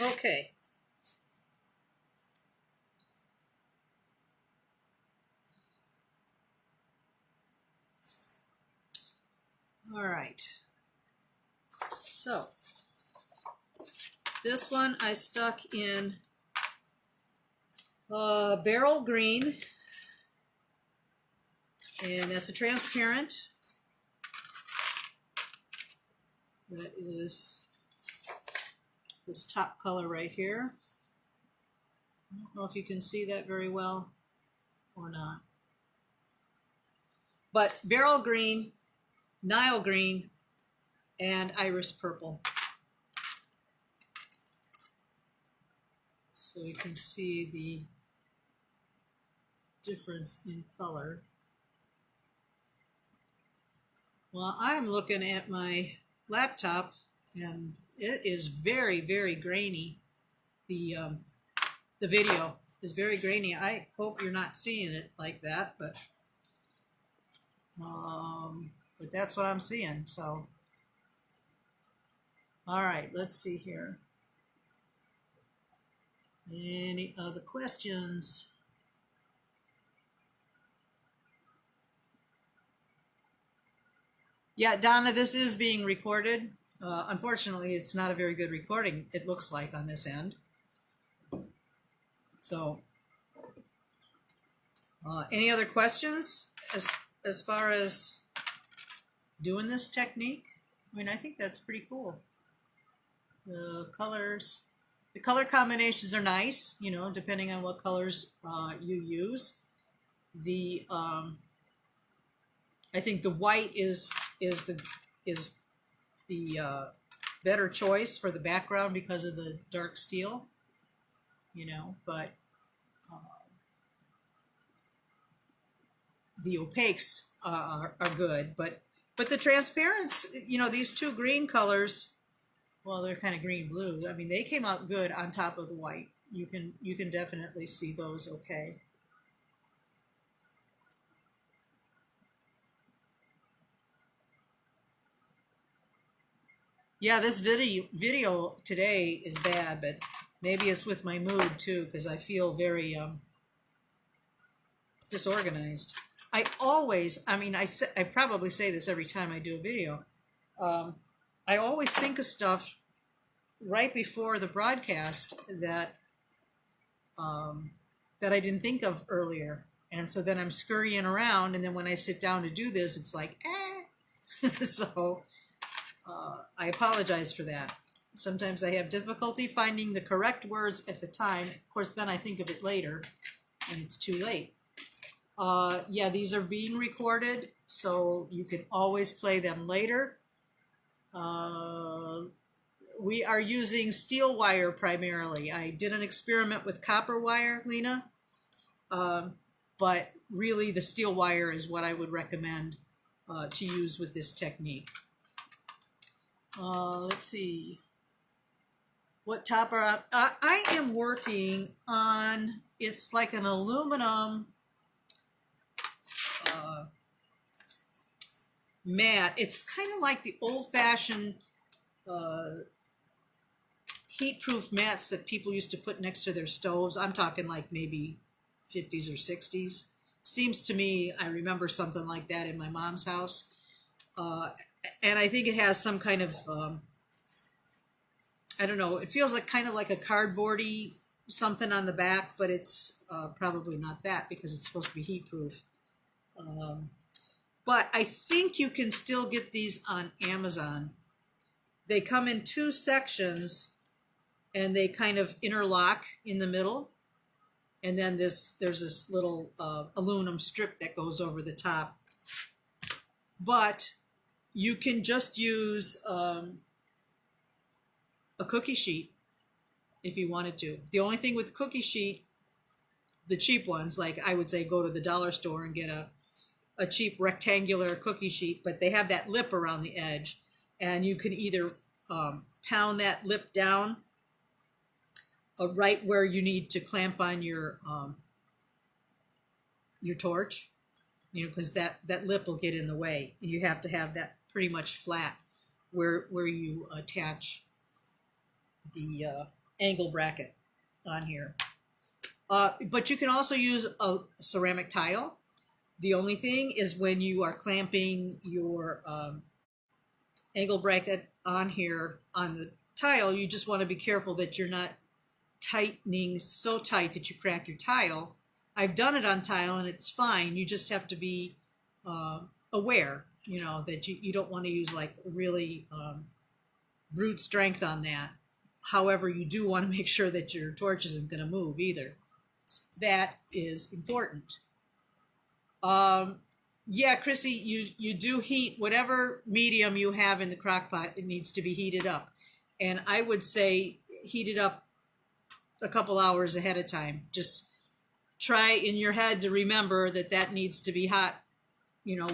Okay. All right. So this one I stuck in Beryl Green, and that's a transparent. That is this top color right here. I don't know if you can see that very well or not. But Beryl Green, Nile Green, and Iris Purple. So you can see the difference in color. Well, I'm looking at my laptop and it is very, very grainy. The video is very grainy. I hope you're not seeing it like that, but that's what I'm seeing. So, all right, let's see here. Any other questions? Yeah, Donna, this is being recorded. Unfortunately, it's not a very good recording, it looks like, on this end. So, any other questions as far as doing this technique? I mean, I think that's pretty cool. The colors, the color combinations are nice, you know, depending on what colors you use. The I think the white is the better choice for the background because of the dark steel, you know, but the opaques are good, but the transparents, you know, these two green colors, well, they're kind of green blue. I mean, they came out good on top of the white. You can definitely see those okay. Yeah, this video today is bad, but maybe it's with my mood too, because I feel very disorganized. I always, I mean, I probably say this every time I do a video. I always think of stuff right before the broadcast that that I didn't think of earlier, and so then I'm scurrying around, and then when I sit down to do this, it's like, so I apologize for that. Sometimes I have difficulty finding the correct words at the time. Of course, then I think of it later, and it's too late. Yeah, these are being recorded, so you can always play them later. We are using steel wire primarily. I did an experiment with copper wire, Lena, but really the steel wire is what I would recommend to use with this technique. Let's see. What topper? I am working on, it's like an aluminum mat. It's kind of like the old-fashioned heat-proof mats that people used to put next to their stoves. I'm talking like maybe 50s or 60s. Seems to me, I remember something like that in my mom's house. And I think it has some kind of, I don't know, it feels like kind of like a cardboardy something on the back, but it's probably not that because it's supposed to be heat-proof. But I think you can still get these on Amazon. They come in two sections and they kind of interlock in the middle. And then there's this little aluminum strip that goes over the top. But you can just use a cookie sheet if you wanted to. The only thing with cookie sheet, the cheap ones, like I would say go to the dollar store and get a cheap rectangular cookie sheet, but they have that lip around the edge, and you can either pound that lip down right where you need to clamp on your torch, you know, because that lip will get in the way. You have to have that pretty much flat where you attach the angle bracket on here. But you can also use a ceramic tile. The only thing is when you are clamping your angle bracket on here on the tile, you just want to be careful that you're not tightening so tight that you crack your tile. I've done it on tile and it's fine. You just have to be aware, that you don't want to use like really brute strength on that. However, you do want to make sure that your torch isn't going to move either. That is important. Yeah, Chrissy, you do heat whatever medium you have in the crock pot. It needs to be heated up. And I would say heat it up a couple hours ahead of time. Just try in your head to remember that needs to be hot,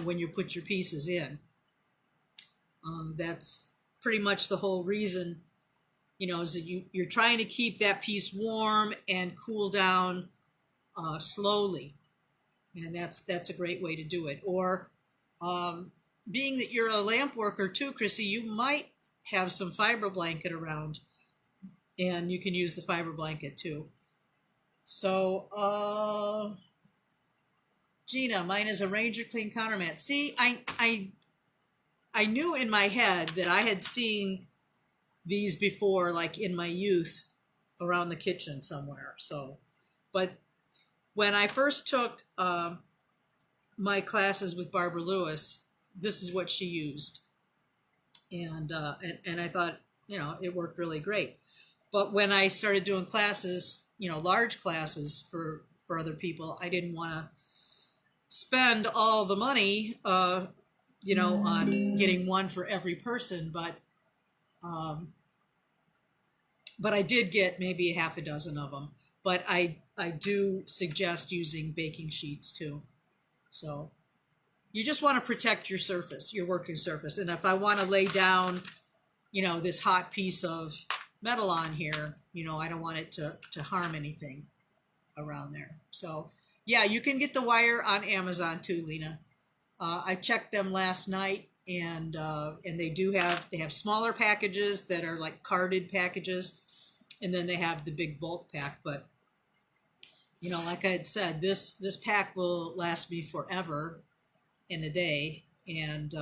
when you put your pieces in. That's pretty much the whole reason, is that you're trying to keep that piece warm and cool down slowly. And that's a great way to do it. Or being that you're a lamp worker too, Chrissy, you might have some fiber blanket around, and you can use the fiber blanket too. So Gina, mine is a Ranger Clean counter mat. See, I knew in my head that I had seen these before, like in my youth, around the kitchen somewhere. So, but when I first took my classes with Barbara Lewis, this is what she used, and I thought, it worked really great. But when I started doing classes, large classes for other people, I didn't want to spend all the money, on getting one for every person, but I did get maybe a half a dozen of them. But I do suggest using baking sheets too. So you just want to protect your surface, your working surface. And if I want to lay down, this hot piece of metal on here, I don't want it to harm anything around there. So yeah, you can get the wire on Amazon too, Lena. I checked them last night, and they have smaller packages that are like carded packages, and then they have the big bulk pack. But like I had said, this pack will last me forever in a day, and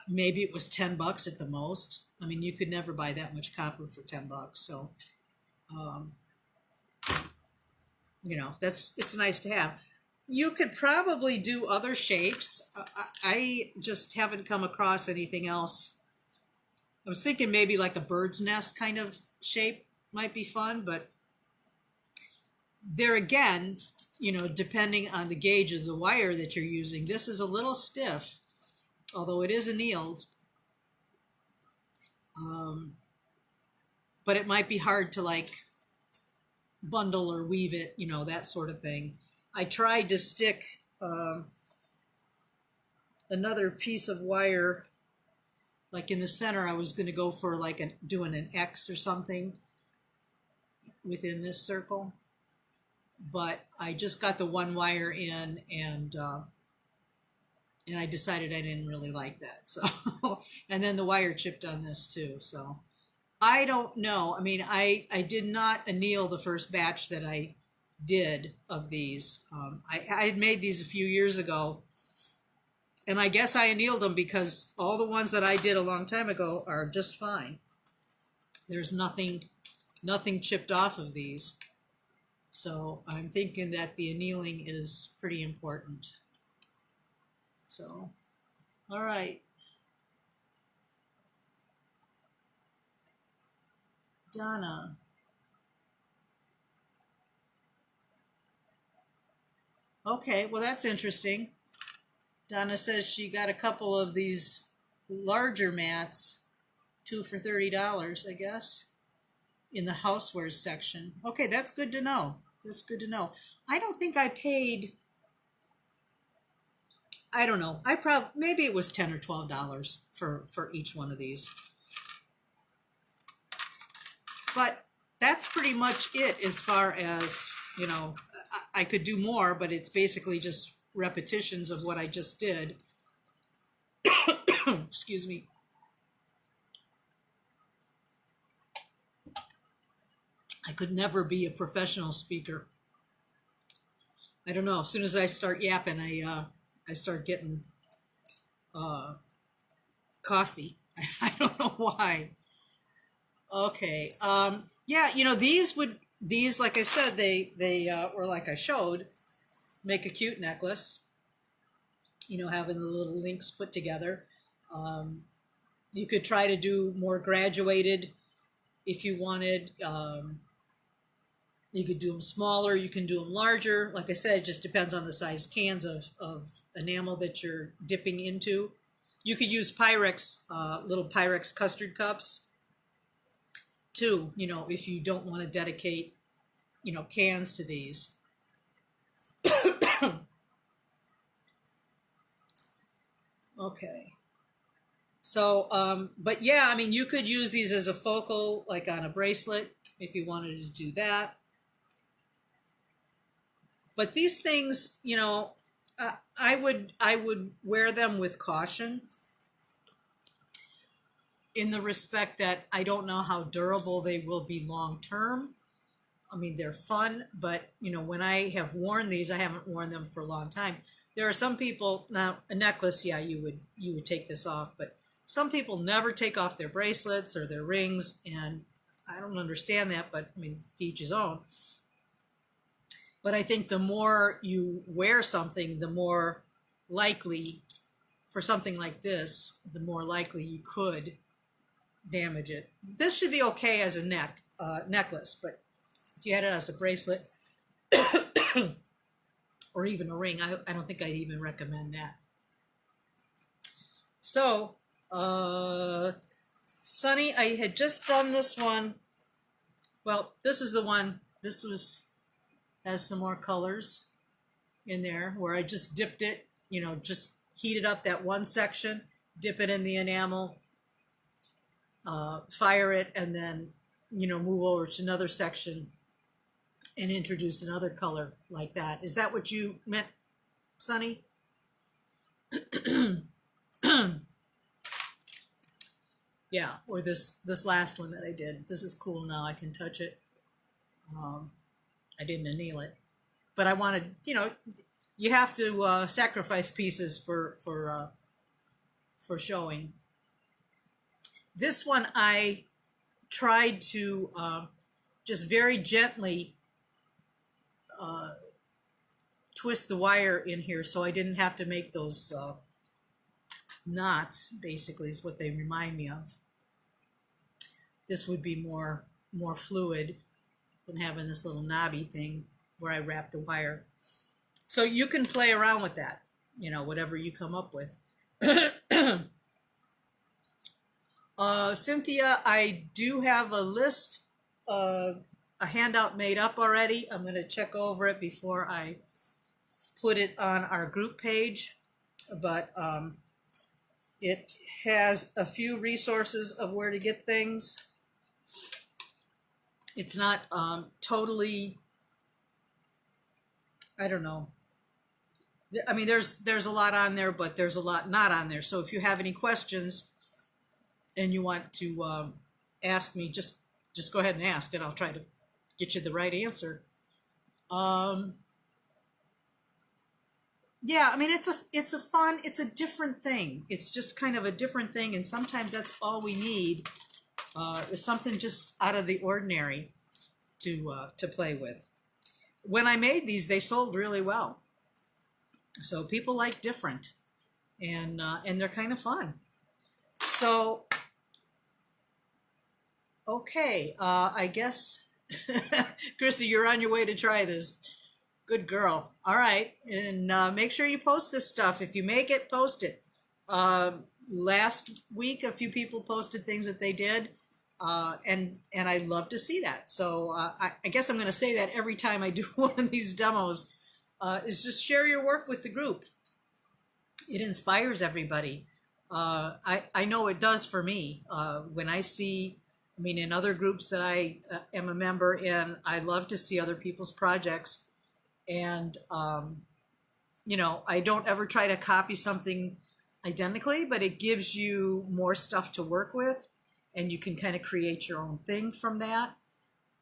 maybe it was $10 at the most. I mean, you could never buy that much copper for $10. So, it's nice to have. You could probably do other shapes. I just haven't come across anything else. I was thinking maybe like a bird's nest kind of shape might be fun, but there again, depending on the gauge of the wire that you're using, this is a little stiff, although it is annealed. But it might be hard to like bundle or weave it, that sort of thing. I tried to stick another piece of wire, like in the center. I was going to go for like doing an X or something within this circle, but I just got the one wire in, and I decided I didn't really like that. So, and then the wire chipped on this too. So I don't know. I mean, I did not anneal the first batch that I did of these. I had made these a few years ago, and I guess I annealed them because all the ones that I did a long time ago are just fine. There's nothing chipped off of these. So I'm thinking that the annealing is pretty important. So, all right. Donna. Okay, well, that's interesting. Donna says she got a couple of these larger mats, 2 for $30, I guess, in the housewares section. Okay, that's good to know. That's good to know. I don't think I paid, I don't know. Maybe it was $10 or $12 for each one of these. But that's pretty much it as far as, I could do more, but it's basically just repetitions of what I just did. Excuse me. I could never be a professional speaker. I don't know. As soon as I start yapping, I start getting uh, coffee. I don't know why. Okay. Yeah, these like I said, they or like I showed, make a cute necklace. Having the little links put together. Um, you could try to do more graduated if you wanted. You could do them smaller. You can do them larger. Like I said, it just depends on the size cans of enamel that you're dipping into. You could use Pyrex, little Pyrex custard cups too, if you don't want to dedicate, cans to these. Okay. So, but yeah, I mean, you could use these as a focal, like on a bracelet, if you wanted to do that. But these things, I would wear them with caution, in the respect that I don't know how durable they will be long term. I mean, they're fun, but when I have worn these, I haven't worn them for a long time. There are some people now, a necklace, yeah, you would take this off, but some people never take off their bracelets or their rings, and I don't understand that, but I mean, to each his own. But I think the more you wear something, the more likely, for something like this, the more likely you could damage it. This should be okay as a necklace, but if you had it as a bracelet or even a ring, I don't think I'd even recommend that. So, Sunny, I had just done this one. Well, this is the one. This has some more colors in there where I just dipped it, just heated up that one section, dip it in the enamel, fire it, and then, move over to another section and introduce another color like that. Is that what you meant, Sunny? Yeah, or this last one that I did. This is cool now. I can touch it. I didn't anneal it, but I wanted, you have to sacrifice pieces for showing. This one I tried to just very gently twist the wire in here so I didn't have to make those knots, basically, is what they remind me of. This would be more fluid than having this little knobby thing where I wrap the wire. So you can play around with that, whatever you come up with. Cynthia, I do have a list, a handout made up already. I'm going to check over it before I put it on our group page, but it has a few resources of where to get things. It's not totally, I don't know. I mean, there's a lot on there, but there's a lot not on there. So if you have any questions and you want to ask me, just go ahead and ask, and I'll try to get you the right answer. Yeah, I mean, it's a different thing. It's just kind of a different thing, and sometimes that's all we need, is something just out of the ordinary to play with. When I made these, they sold really well. So people like different, and they're kind of fun. So, okay, I guess, Chrissy, you're on your way to try this. Good girl. All right, and make sure you post this stuff. If you make it, post it. Last week, a few people posted things that they did, and I love to see that. So I guess I'm going to say that every time I do one of these demos, is just share your work with the group. It inspires everybody. I know it does for me. When I see, I mean, in other groups that I am a member in, I love to see other people's projects. And, I don't ever try to copy something identically, but it gives you more stuff to work with, and you can kind of create your own thing from that.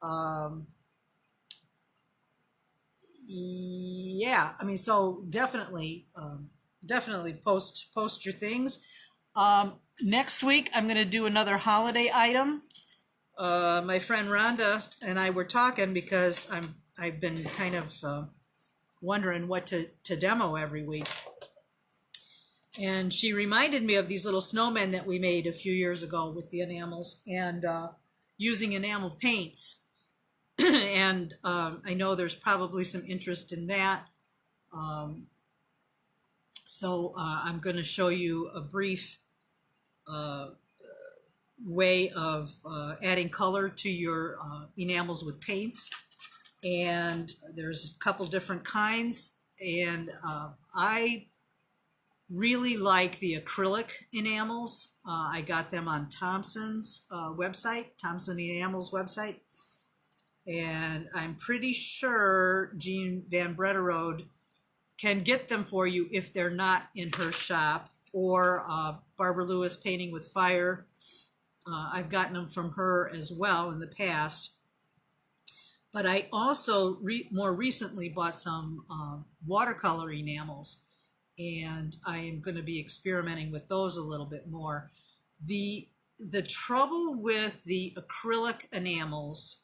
Um, yeah, I mean, so definitely, definitely post your things. Next week, I'm going to do another holiday item. My friend Rhonda and I were talking because I've been kind of wondering what to demo every week. And she reminded me of these little snowmen that we made a few years ago with the enamels and using enamel paints. And I know there's probably some interest in that. Um, so I'm going to show you a brief uh, way of adding color to your enamels with paints. And there's a couple different kinds. And I really like the acrylic enamels. I got them on Thompson's website, Thompson Enamels website. And I'm pretty sure Jean Van Brederode can get them for you if they're not in her shop, or Barbara Lewis Painting with Fire. I've gotten them from her as well in the past. But I also more recently bought some watercolor enamels, and I am going to be experimenting with those a little bit more. The trouble with the acrylic enamels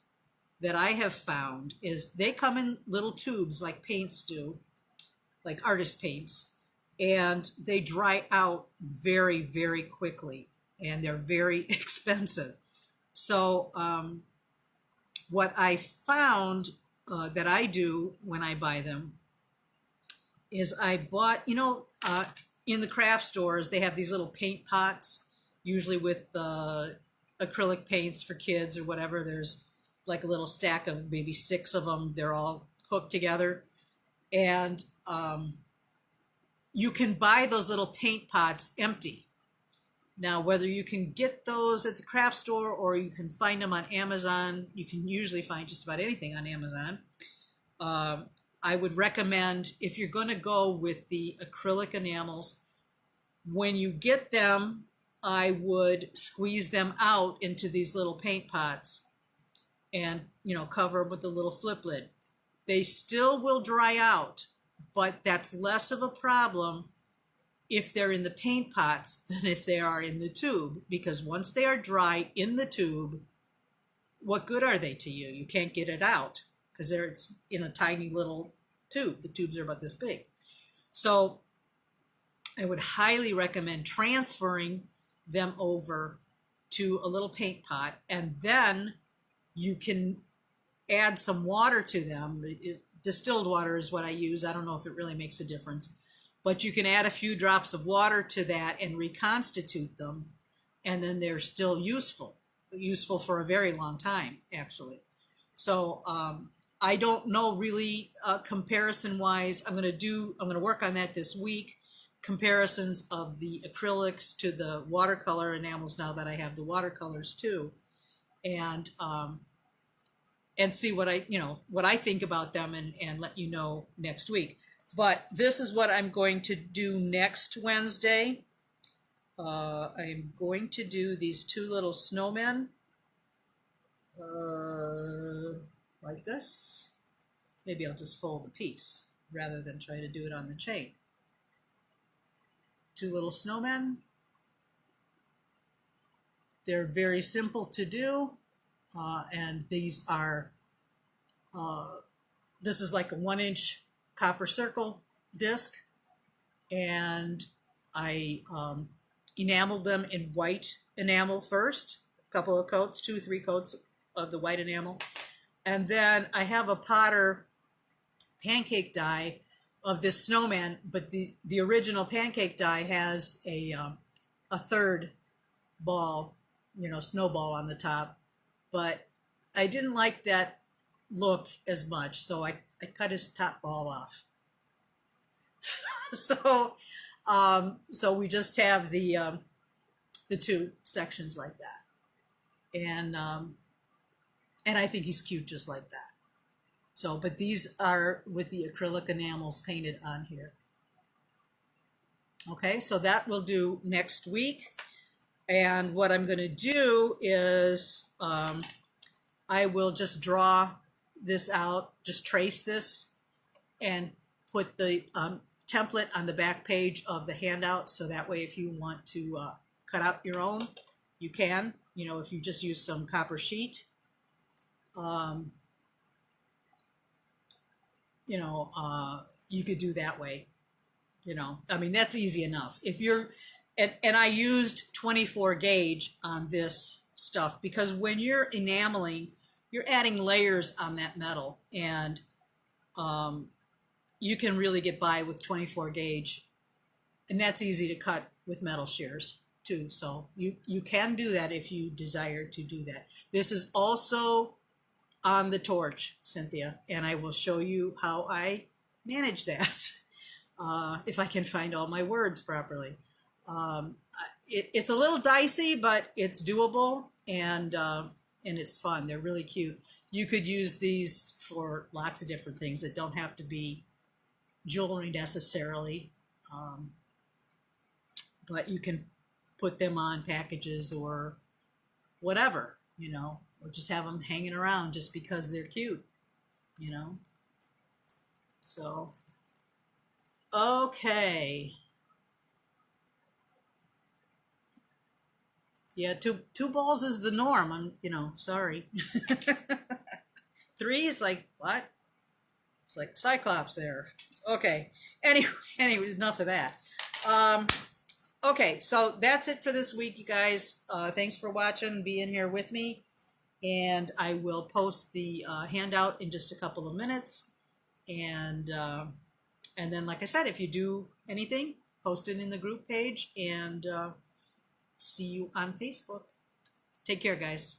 that I have found is they come in little tubes like paints do, like artist paints, and they dry out very, very quickly, and they're very expensive. So what I found that I do when I buy them is I bought, in the craft stores, they have these little paint pots, usually with acrylic paints for kids or whatever. There's like a little stack of maybe 6 of them. They're all hooked together. And you can buy those little paint pots empty. Now, whether you can get those at the craft store or you can find them on Amazon, you can usually find just about anything on Amazon. I would recommend, if you're going to go with the acrylic enamels, when you get them, I would squeeze them out into these little paint pots and, cover them with a little flip lid. They still will dry out, but that's less of a problem if they're in the paint pots than if they are in the tube, because once they are dry in the tube, what good are they to you? You can't get it out because it's in a tiny little tube. The tubes are about this big. So I would highly recommend transferring them over to a little paint pot, and then you can add some water to them. Distilled water is what I use. I don't know if it really makes a difference, but you can add a few drops of water to that and reconstitute them, and then they're still useful for a very long time, actually. So I don't know really comparison wise. I'm going to work on that this week. Comparisons of the acrylics to the watercolor enamels now that I have the watercolors too, and see what I think about them, and let you know next week. But this is what I'm going to do next Wednesday. I'm going to do these 2 little snowmen like this. Maybe I'll just fold the piece rather than try to do it on the chain. 2 little snowmen. They're very simple to do, and these are, this is like a 1-inch copper circle disc, and I enameled them in white enamel first, a couple of coats, 2 or 3 coats of the white enamel, and then I have a Potter pancake die of this snowman, but the original pancake die has a 3rd ball, snowball on the top, but I didn't like that look as much, so I cut his top ball off. So we just have the 2 sections like that, and I think he's cute just like that. So, but these are with the acrylic enamels painted on here. Okay, so that we'll do next week. And what I'm going to do is I will just draw this out, just trace this and put the template on the back page of the handout. So that way, if you want to cut out your own, you can. You know, if you just use some copper sheet, you know, you could do that way. You know, I mean, that's easy enough. If you're, and I used 24 gauge on this stuff because when you're enameling, you're adding layers on that metal, and you can really get by with 24 gauge, and that's easy to cut with metal shears too. So you can do that if you desire to do that. This is also on the torch, Cynthia, and I will show you how I manage that. If I can find all my words properly. It's a little dicey, but it's doable, and it's fun. They're really cute. You could use these for lots of different things that don't have to be jewelry necessarily, but you can put them on packages or whatever, you know, or just have them hanging around just because they're cute, you know. So, okay. Yeah, two balls is the norm. I'm, you know, sorry. Three, it's like, what? It's like Cyclops there. Okay. Anyways, enough of that. Okay, so that's it for this week, you guys. Thanks for watching, being here with me. And I will post the handout in just a couple of minutes. And then, like I said, if you do anything, post it in the group page, and see you on Facebook. Take care, guys.